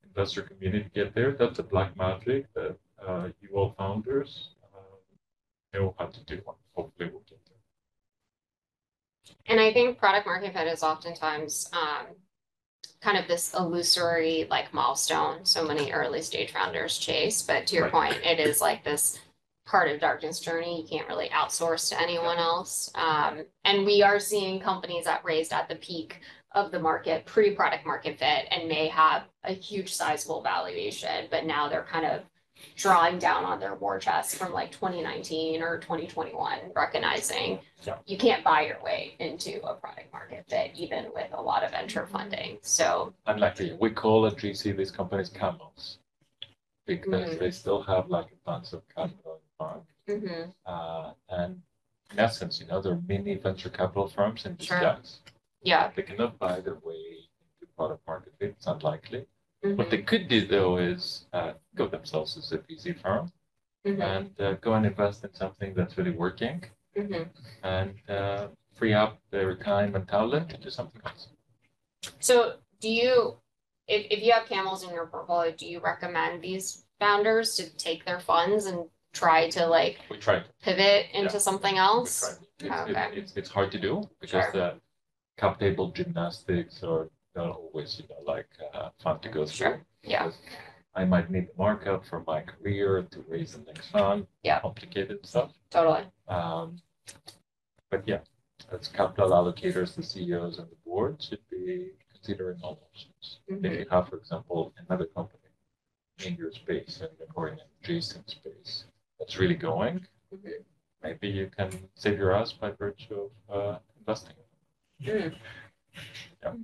investor community to get there. That's a black magic that you all founders know how to do. And hopefully, we'll get there. And I think product market fit is oftentimes kind of this illusory like milestone so many early stage founders chase. But to your point, it is like this part of Darkness journey you can't really outsource to anyone else. And we are seeing companies that raised at the peak of the market, pre-product market fit, and may have a huge sizable valuation, but now they're kind of drawing down on their war chest from like 2019 or 2021, recognizing you can't buy your way into a product market fit, even with a lot of venture funding. So unluckily, we call at GC these companies camels because they still have like a bunch of capital in the bank. And in essence, they're mini venture capital firms in Sure. disguise. Yeah. They cannot buy their way into product market fit. It's unlikely. Mhm. What they could do though is go themselves as a VC firm Mhm. and go and invest in something that's really working Mhm. and free up their time and talent to do something else. So do you, if you have camels in your portfolio, do you recommend these founders to take their funds and try to like We tried. pivot into Yeah. something We else? tried. Okay. It's hard to do because Sure. the cap table gymnastics are not always, fun to go through. Sure. Yeah. Because I might need the markup for my career to raise the next fund. Yeah. Complicated stuff. Totally. But yeah, as capital allocators, the CEOs and the board should be considering all options. Mhm. If you have, for example, another company in your space or in an adjacent space that's really going, Mhm. maybe you can save your ass by virtue of investing. Mm. Yeah.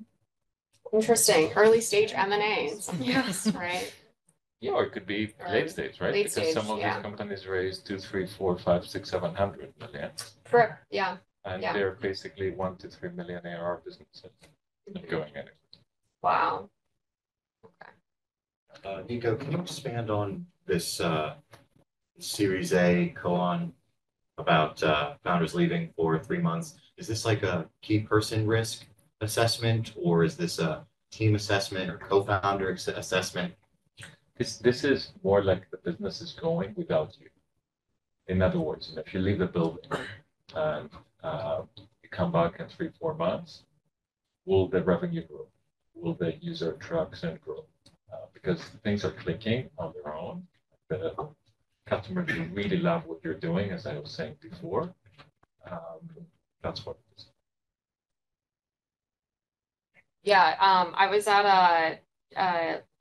Interesting. Early stage M&A in some Yes. cases, right? Yeah, or it could be Or late stage, right? late Because stage, some of yeah. these companies raise 2, 3, 4, 5, 6, 700 million. Correct. Yeah. And Yeah. they're basically 1 to 3 million ARR businesses not Mhm. going anywhere. Wow. Niko, can you expand on this Series A koan about founders leaving for 3 months? Is this like a key person risk assessment, or is this a team assessment or co-founder assessment? This is more like the business is going without you. In other words, if you leave the building and you come back in 3, 4 months, will the revenue grow? Will the user traction grow? Because things are clicking on their own. The customers really love what you're doing, as I was saying before. That's what it is. Yeah. I was at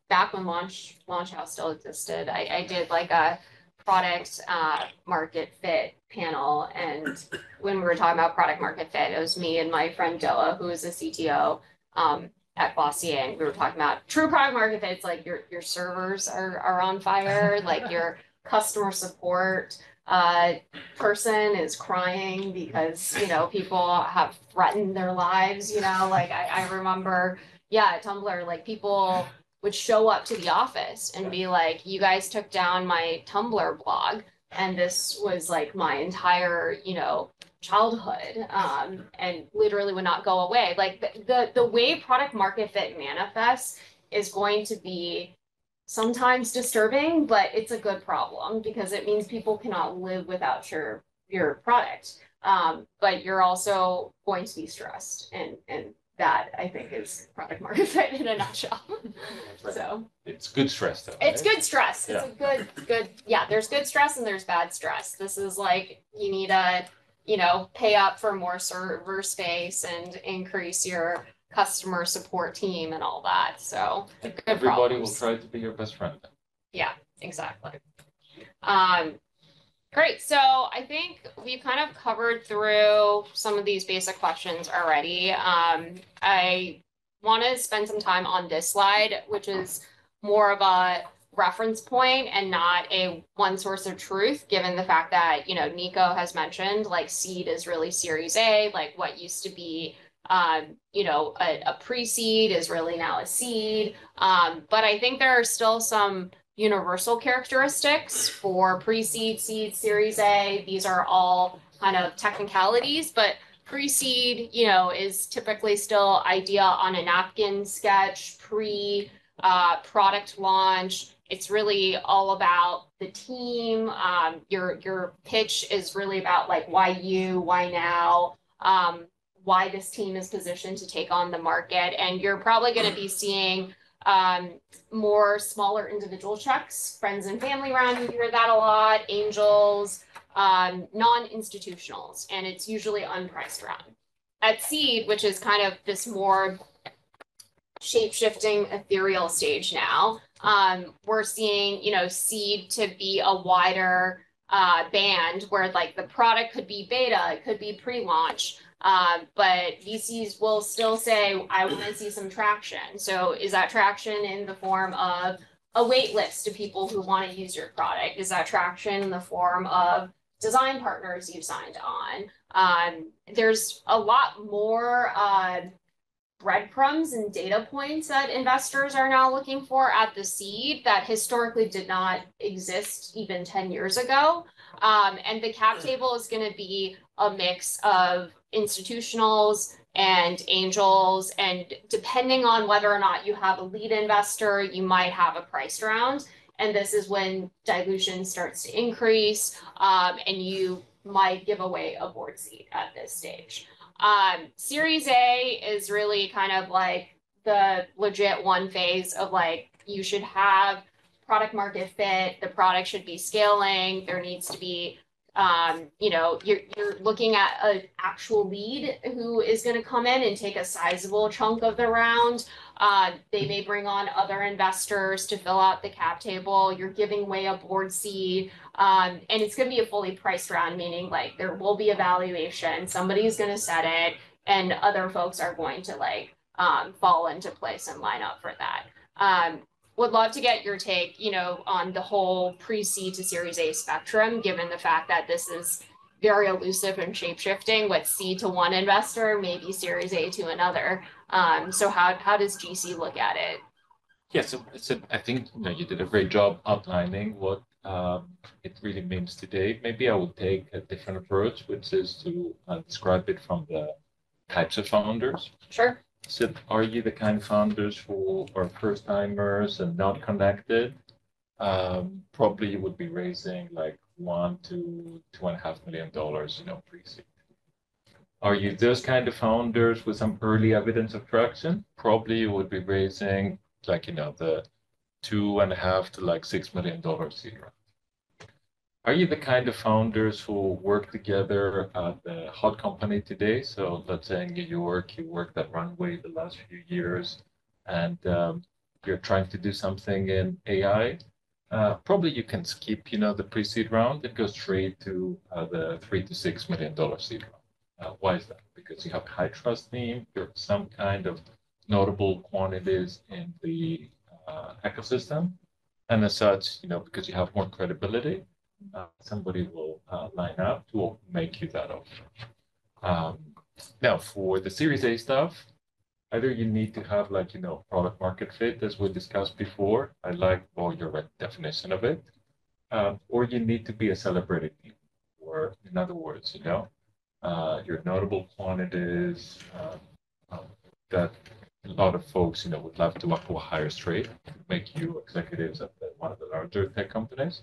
back when Launch House still existed. I did like a product market fit panel, and when we were talking about product market fit, it was me and my friend Doa, who is a CTO at Bossier, and we were talking about true product market fit. It's like your servers are on fire, like your customer support person is crying because people have threatened their lives. Like I remember, yeah, at Tumblr, like people would show up to the office and be like, you guys took down my Tumblr blog, and this was like my entire childhood, and literally would not go away. Like the way product market fit manifests is going to be sometimes disturbing, but it's a good problem because it means people cannot live without your product. But you're also going to be stressed, and that I think is product market fit in a nutshell. So it's good stress though. It's right? good stress. It's a good, yeah, there's good stress and there's bad stress. This is like you need to, pay up for more server space and increase your customer support team and all that. So good everybody problems. will try to be your best friend. Yeah, exactly. Great. So I think we've kind of covered through some of these basic questions already. I want to spend some time on this slide, which is more of a reference point and not a one source of truth, given the fact that, Niko has mentioned like seed is really Series A, like what used to be a pre-seed is really now a seed. But I think there are still some universal characteristics for pre-seed, seed, Series A. These are all kind of technicalities, but pre-seed, is typically typical idea on a napkin sketch, product launch. It's really all about the team. Your pitch is really about like why you, why now, why this team is positioned to take on the market. And you're probably going to be seeing more smaller individual checks, friends and family round, you hear that a lot, angels, non-institutionals, and it's usually unpriced round. At seed, which is kind of this more shape-shifting ethereal stage now, we're seeing, seed to be a wider band where like the product could be beta, it could be pre-launch. But VCs will still say, I want to see some traction. So is that traction in the form of a wait list of people who want to use your product? Is that traction in the form of design partners you've signed on. There's a lot more breadcrumbs and data points that investors are now looking for at the seed that historically did not exist even 10 years ago. And the cap table is going to be a mix of institutionals and angels. And depending on whether or not you have a lead investor, you might have a priced round. And this is when dilution starts to increase, and you might give away a board seat at this stage. Series A is really kind of like the legit one phase of like, you should have product market fit, the product should be scaling, there needs to be, you're looking at an actual lead who is going to come in and take a sizable chunk of the round. They may bring on other investors to fill out the cap table. You're giving away a board seat. And it's going to be a fully priced round, meaning like there will be a valuation. Somebody's going to set it, and other folks are going to like fall into place and line up for that. Would love to get your take, on the whole pre-seed to Series A spectrum, given the fact that this is very elusive and shape-shifting with seed to one investor, maybe Series A to another. So how does GC look at it? Yeah, so I think you did a great job outlining what it really means today. Maybe I would take a different approach, which is to describe it from the types of founders. Sure. So are you the kind of founders who are first timers and not connected? Probably you would be raising like $1 to $2.5 million, pre-seed. Are you those kind of founders with some early evidence of traction? Probably you would be raising like, the $2.5 to like $6 million seed round. Are you the kind of founders who work together at the hot company today? So let's say in New York, you worked at Runway the last few years, and you're trying to do something in AI. Probably you can skip, the pre-seed round and go straight to the $3 to $6 million seed round. Why is that? Because you have high trust name, you're some kind of notable quantities in the ecosystem, and as such, because you have more credibility, somebody will line up to make you that offer. Now, for the Series A stuff, either you need to have like, product market fit, as we discussed before. I like your definition of it. Or you need to be a celebrated name, or in other words, your notable quantities that a lot of folks, would love to up to a higher straight, make you executives at one of the larger tech companies.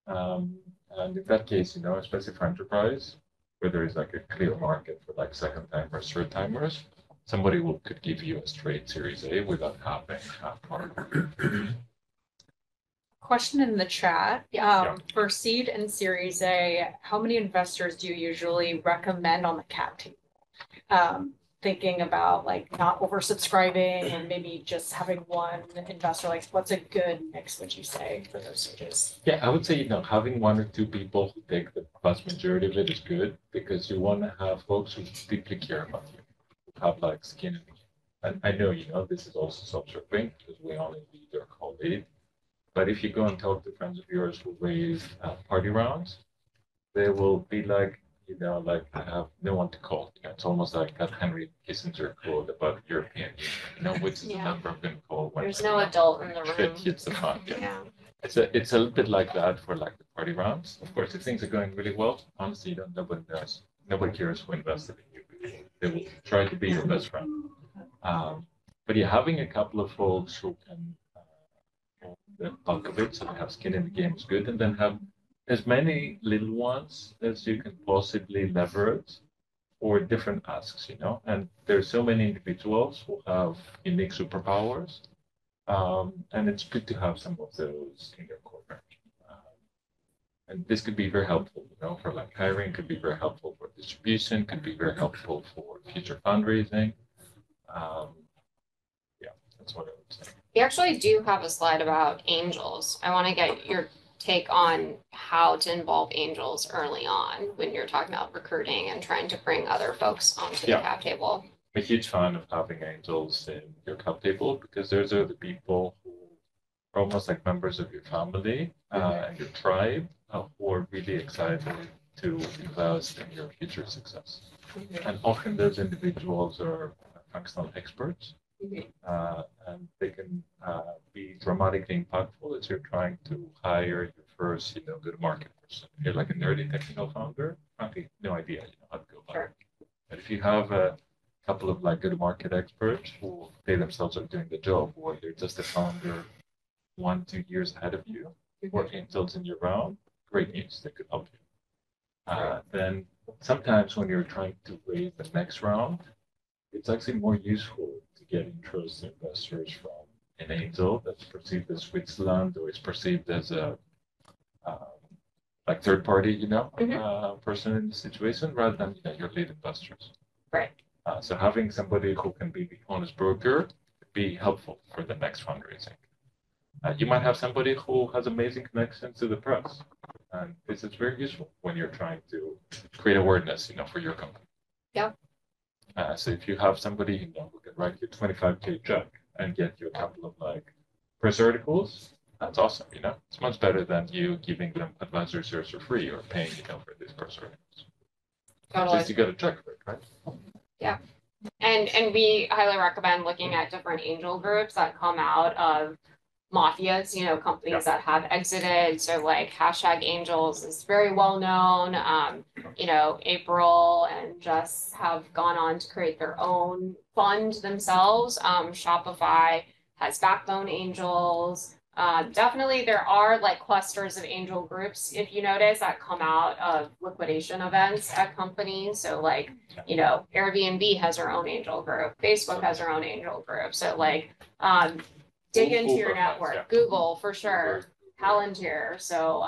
And in that case, especially for enterprise, where there is like a clear market for like second timers, third timers, somebody could give you a straight Series A without having a product. Question in the chat. For seed and Series A, how many investors do you usually recommend on the cap table? Thinking about like not oversubscribing and maybe just having one investor, like what's a good mix, would you say, for those stages? Yeah, I would say, having one or two people who take the vast majority of it is good, because you want to have folks who deeply care about you, who have like skin in the game. And I know, this is also self-serving because we only lead their call lead. But if you go and talk to friends of yours who raise party rounds, they will be like, like I have no one to call. It's almost like that Henry Kissinger quote about European Union, which is the number I'm going to call when there's no adult in the room. Shit hits the fan. Yeah. It's a little bit like that for like the party rounds. Of course, if things are going really well, honestly, nobody knows. Nobody cares who invested in you. They will try to be your best friend. But yeah, having a couple of folks who can the bulk of it, so they have skin in the game is good, and then have as many little ones as you can possibly leverage for different asks, and there's so many individuals who have unique superpowers, and it's good to have some of those in your corner. And this could be very helpful, for like hiring, could be very helpful for distribution, could be very helpful for future fundraising. Yeah, that's what I would say. We actually do have a slide about angels. I want to get your take on how to involve angels early on when you're talking about recruiting and trying to bring other folks onto the cap table. I'm a huge fan of having angels in your cap table, because those are the people who are almost like members of your family and your tribe, who are really excited to invest in your future success. And often those individuals are functional experts, and they can be dramatically impactful as you're trying to hire your first, go-to-market person. If you're like an early technical founder, frankly, no idea, how to go about it. But if you have a couple of like go-to-market experts who they themselves are doing the job, or they're just a founder 1-2 years ahead of you, or angels in your round, great news, they could help you. Then sometimes when you're trying to raise the next round, it's actually more useful to get interest investors from an angel that's perceived as Switzerland, or is perceived as a like third party, person in the situation, rather than your lead investors. Right. So having somebody who can be the honest broker would be helpful for the next fundraising. You might have somebody who has amazing connections to the press, and this is very useful when you're trying to create awareness, for your company. Yeah. So if you have somebody who can write you 25K check and get you a couple of like press articles, that's awesome. It's much better than you giving them advisory service for free or paying for these press articles. Totally. At least you get a check for it, right? Yeah. And we highly recommend looking at different angel groups that come out of mafias, companies that have exited. So like #angels is very well known. April and Jess have gone on to create their own fund themselves. Shopify has Backbone Angels. Definitely there are like clusters of angel groups, if you notice, that come out of liquidation events at companies. So like, Airbnb has their own angel group, Facebook has their own angel group. So like, dig into your network. Google for sure, Palantir. So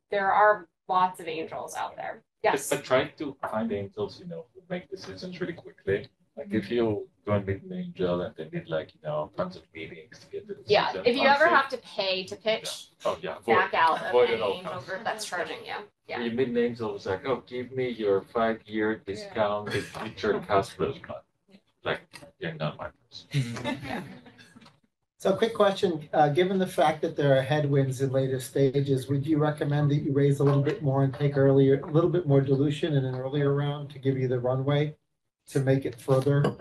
there are lots of angels out there. Yes. But trying to find angels, who make decisions really quickly. Like if you go and meet an angel and they need like, tons of meetings to get to the decision. If you ever have to pay to pitch, back out of any angel group that's charging you. Yeah. You meet an angel who's like, oh, give me your 5-year discounted future cash flow plan. Like, you're not my person. So quick question, given the fact that there are headwinds in later stages, would you recommend that you raise a little bit more and take a little bit more dilution in an earlier round to give you the runway to make it further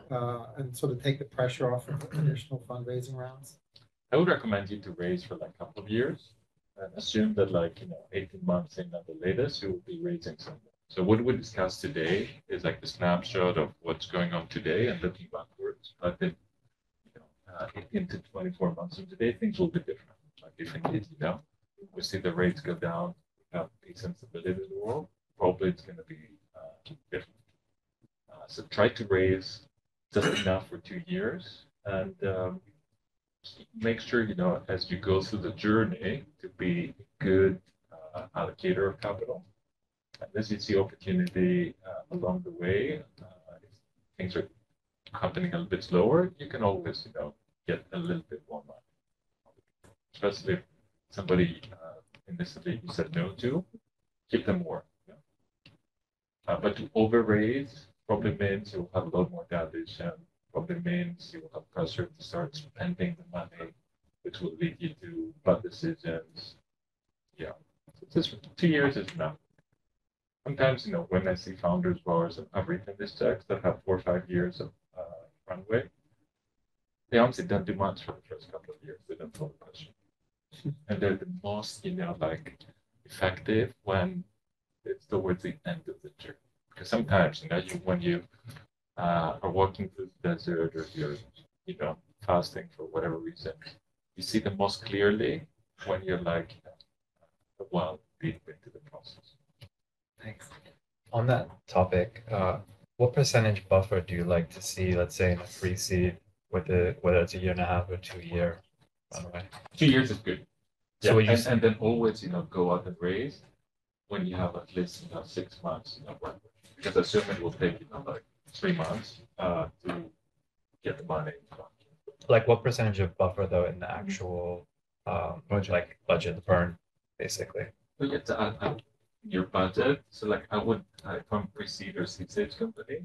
and sort of take the pressure off of additional fundraising rounds? I would recommend you to raise for like a couple of years and assume that 18 months in at the latest, you will be raising something. So what we discussed today is like the snapshot of what's going on today and looking backwards. But then, 18 to 24 months from today, things will be different. Like if indeed, we see the rates go down, we have decent stability in the world, probably it's going to be different. So try to raise just enough for 2 years and make sure, as you go through the journey to be a good allocator of capital. And as you see opportunity along the way, if things are happening a little bit slower, you can always, get a little bit more money. Especially if somebody initially you said no to, give them more. But to over-raise probably means you'll have a lot more dilution, probably means you will have pressure to start spending the money, which will lead you to bad decisions. Yeah, so just 2 years is enough. Sometimes, when I see founders who have written these checks that have 4 or 5 years of runway, they honestly don't do much for the first couple of years. They don't follow the question. And they're the most, effective when it's towards the end of the journey. Because sometimes, when you are walking through the desert or you're, fasting for whatever reason, you see the most clearly when you're like well deep into the process. Thanks. On that topic, what percentage buffer do you like to see, let's say in a pre-seed, whether it's a 1.5 or 2 year runway? 2 years is good. So and then always, go out and raise when you have at least 6 months, because assuming it will take 3 months to get the money. Like what percentage of buffer though in the actual budget burn, basically? But yeah, your budget. So if I'm pre-seed or seed stage company.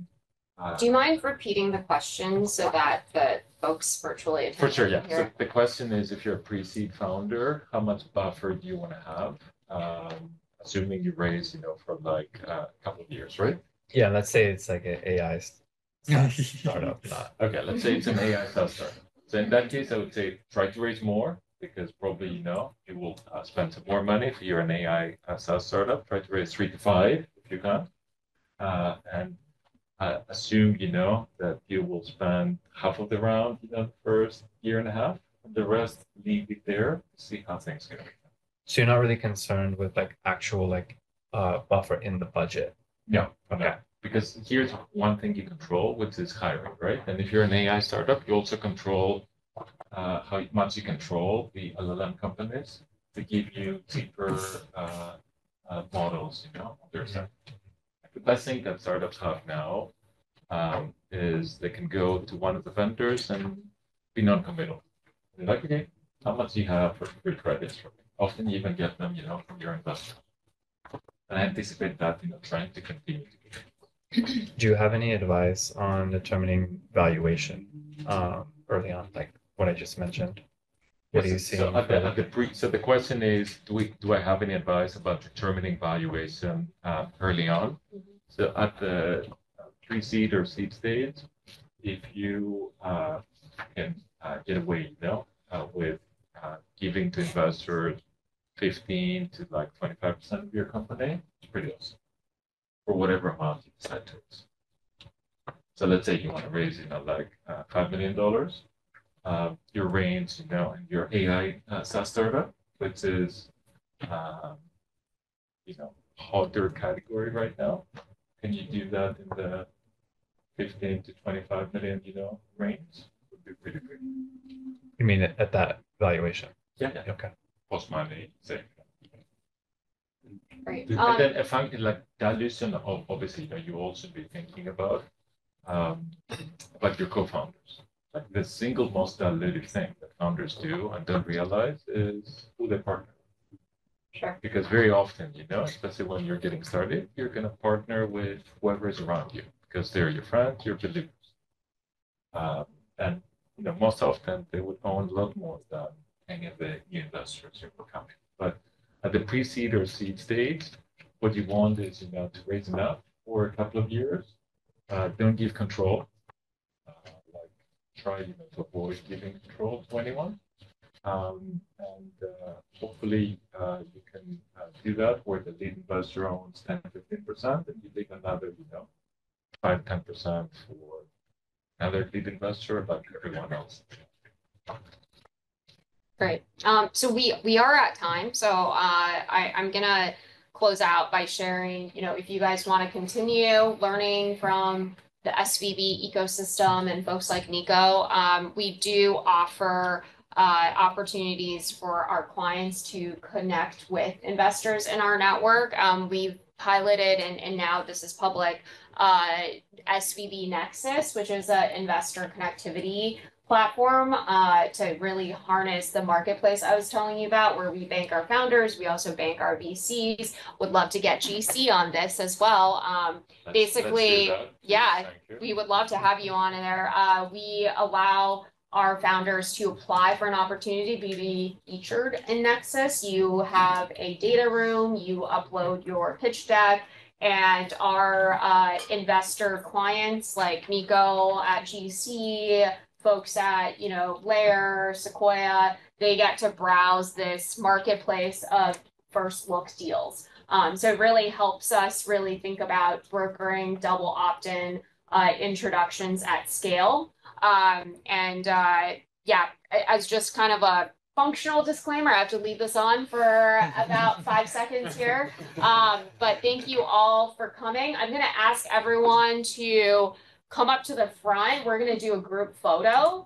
Do you mind repeating the question so that the folks virtually attend? For sure, yeah. Here? So the question is, if you're a pre-seed founder, how much buffer do you want to have? assuming you raise, for like a couple of years, right? Yeah, let's say it's like an AI startup, not. Okay, let's say it's an AI SaaS startup. So in that case, I would say try to raise more because probably you will spend some more money if you're an AI SaaS startup. Try to raise 3 to 5 if you can, and assume that you will spend half of the round, the first year and a half, and the rest leave it there to see how things go. So you're not really concerned with like actual like buffer in the budget. No, Okay. no. Because here's one thing you control, which is hiring, right? And if you're an AI startup, you also control how much you control the LLM companies to give you cheaper models, on their side. The best thing that startups have now is they can go to one of the vendors and be non-committal. They're like, okay, how much do you have for free credits from me? Often you even get them, from your investor. And I anticipate that, trying to continue. Do you have any advice on determining valuation early on, like what I just mentioned? What do you see? So the question is, do I have any advice about determining valuation early on? So at the pre-seed or seed stage, if you can get away, with giving to investors 15 to like 25% of your company, it's pretty awesome. For whatever amount you decide to raise. So let's say you want to raise, like $5 million. Your range, and your AI SaaS startup, which is, hotter category right now. Can you do that in the 15 to 25 million, range? Would be pretty great. You mean at that valuation? Yeah. Okay. Post money, say. Right. And then if I'm like dilution, obviously, you also be thinking about your co-founders. Like the single most dilutive thing that founders do and don't realize is who they partner with. Sure. Because very often, especially when you're getting started, you're going to partner with whoever is around you because they're your friends, your believers. And most often they would own a lot more than any of the new investors who will come in. But at the pre-seed or seed stage, what you want is, to raise enough for a couple of years. Don't give control. Try, to avoid giving control to anyone. And hopefully you can do that where the lead investor owns 10 to 15%, and you leave another, 5-10% for another lead investor, like everyone else. Great. So we are at time. So I'm gonna close out by sharing, if you guys want to continue learning from the SVB ecosystem and folks like Niko, we do offer opportunities for our clients to connect with investors in our network. We've piloted and now this is public, SVB Nexus, which is an investor connectivity platform to really harness the marketplace I was telling you about, where we bank our founders, we also bank our VCs. Would love to get GC on this as well. Basically, yeah, we would love to have you on in there. We allow our founders to apply for an opportunity to be featured in Nexus. You have a data room, you upload your pitch deck, and our investor clients like Niko at GC, folks at, Layer, Sequoia, they get to browse this marketplace of first look deals. So it really helps us really think about brokering double opt-in introductions at scale. Yeah, as just kind of a functional disclaimer, I have to leave this on for about 5 seconds here. But thank you all for coming. I'm going to ask everyone to come up to the front. We're going to do a group photo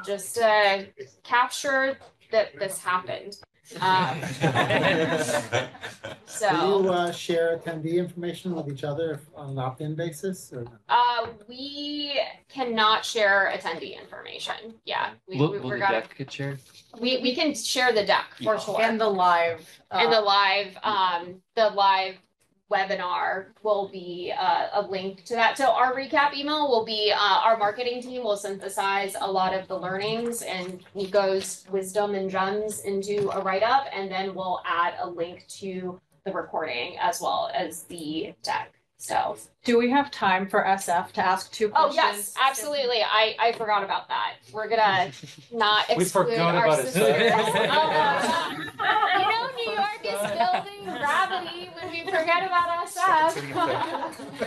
just to capture that this happened. So Do you share attendee information with each other on an opt-in basis? Or? We cannot share attendee information. Yeah. Will the deck get shared? We can share the deck for sure. And the live. And the live webinar will be a link to that. So our recap email will be our marketing team will synthesize a lot of the learnings and Niko's wisdom and gems into a write-up, and then we'll add a link to the recording as well as the deck. So, Do we have time for SF to ask two oh questions? yes, absolutely. I forgot about that. We're gonna not We exclude forgot our about it. sisters. You know, New York is building gravity when we forget about SF.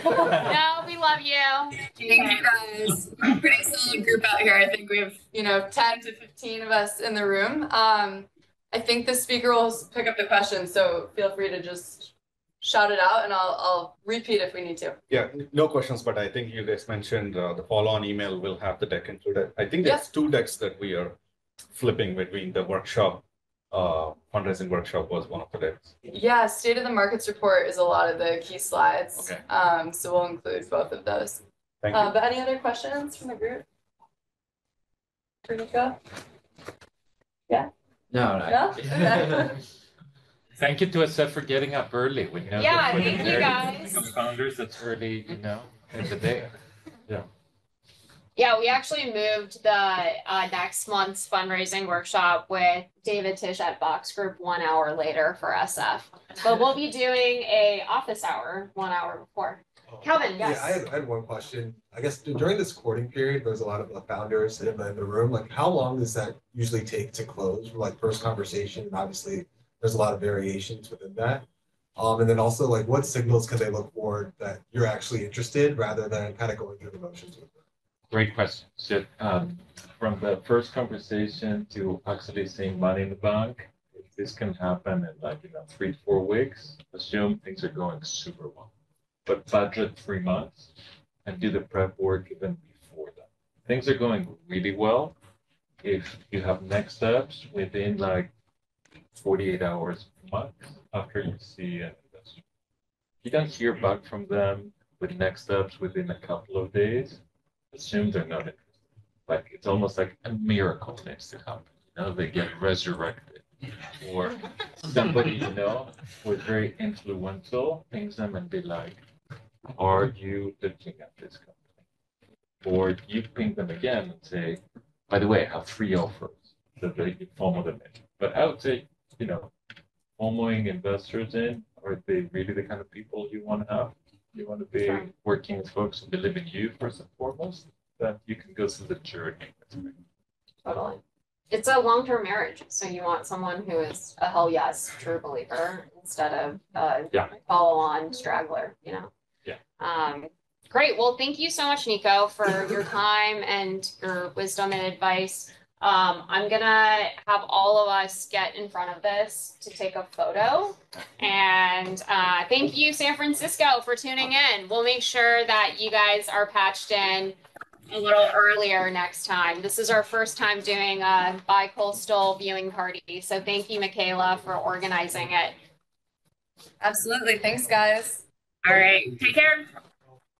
No, we love you. Thank you guys. Pretty solid group out here. I think we have, 10 to 15 of us in the room. I think the speaker will pick up the questions, so feel free to just shout it out and I'll repeat if we need to. Yeah, no questions, but I think you guys mentioned the follow-on email will have the deck included. I think there's two decks that we are flipping between the workshop. Fundraising workshop was one of the decks. Yeah, state of the markets report is a lot of the key slides. Okay. So we'll include both of those. Thank you. But any other questions from the group? For Niko? No, No? Okay. Thank you to SF for getting up early. We know Yeah, that for the thank you, very guys. founders, it's early, in the day. Yeah, we actually moved the next month's fundraising workshop with David Tish at Box Group 1 hour later for SF. But we'll be doing a office hour 1 hour before. Calvin, yes. Yeah, I had one question. I guess during this courting period, there's a lot of the founders in the room. Like, how long does that usually take to close? Like first conversation, and obviously there's a lot of variations within that. And then also, like, what signals can they look for that you're actually interested rather than kind of going through the motions with them? Great question. So, from the first conversation to actually seeing money in the bank, this can happen in 3 to 4 weeks. Assume things are going super well, but budget 3 months and do the prep work even before that. Things are going really well. If you have next steps within 48 hours a month after you see an investor, you don't hear back from them with next steps within a couple of days, assume they're not interested. It's almost like a miracle needs to happen. They get resurrected, or somebody who is very influential pings them and be like, "Are you looking at this company?" Or you ping them again and say, "By the way, I have 3 offers." So they FOMO them in. But I would say, FOMOing investors in, are they really the kind of people you want to have? You want to be working with folks who believe in you first and foremost, that you can go through the journey. Totally. It's a long-term marriage, so you want someone who is a hell yes, true believer, instead of follow-on straggler, Yeah. Great. Well, thank you so much, Niko, for your time and your wisdom and advice. I'm gonna have all of us get in front of this to take a photo. And thank you, San Francisco, for tuning in. We'll make sure that you guys are patched in a little earlier next time. This is our first time doing a bi-coastal viewing party. So thank you, Michaela, for organizing it. Absolutely. Thanks, guys. All right. Take care.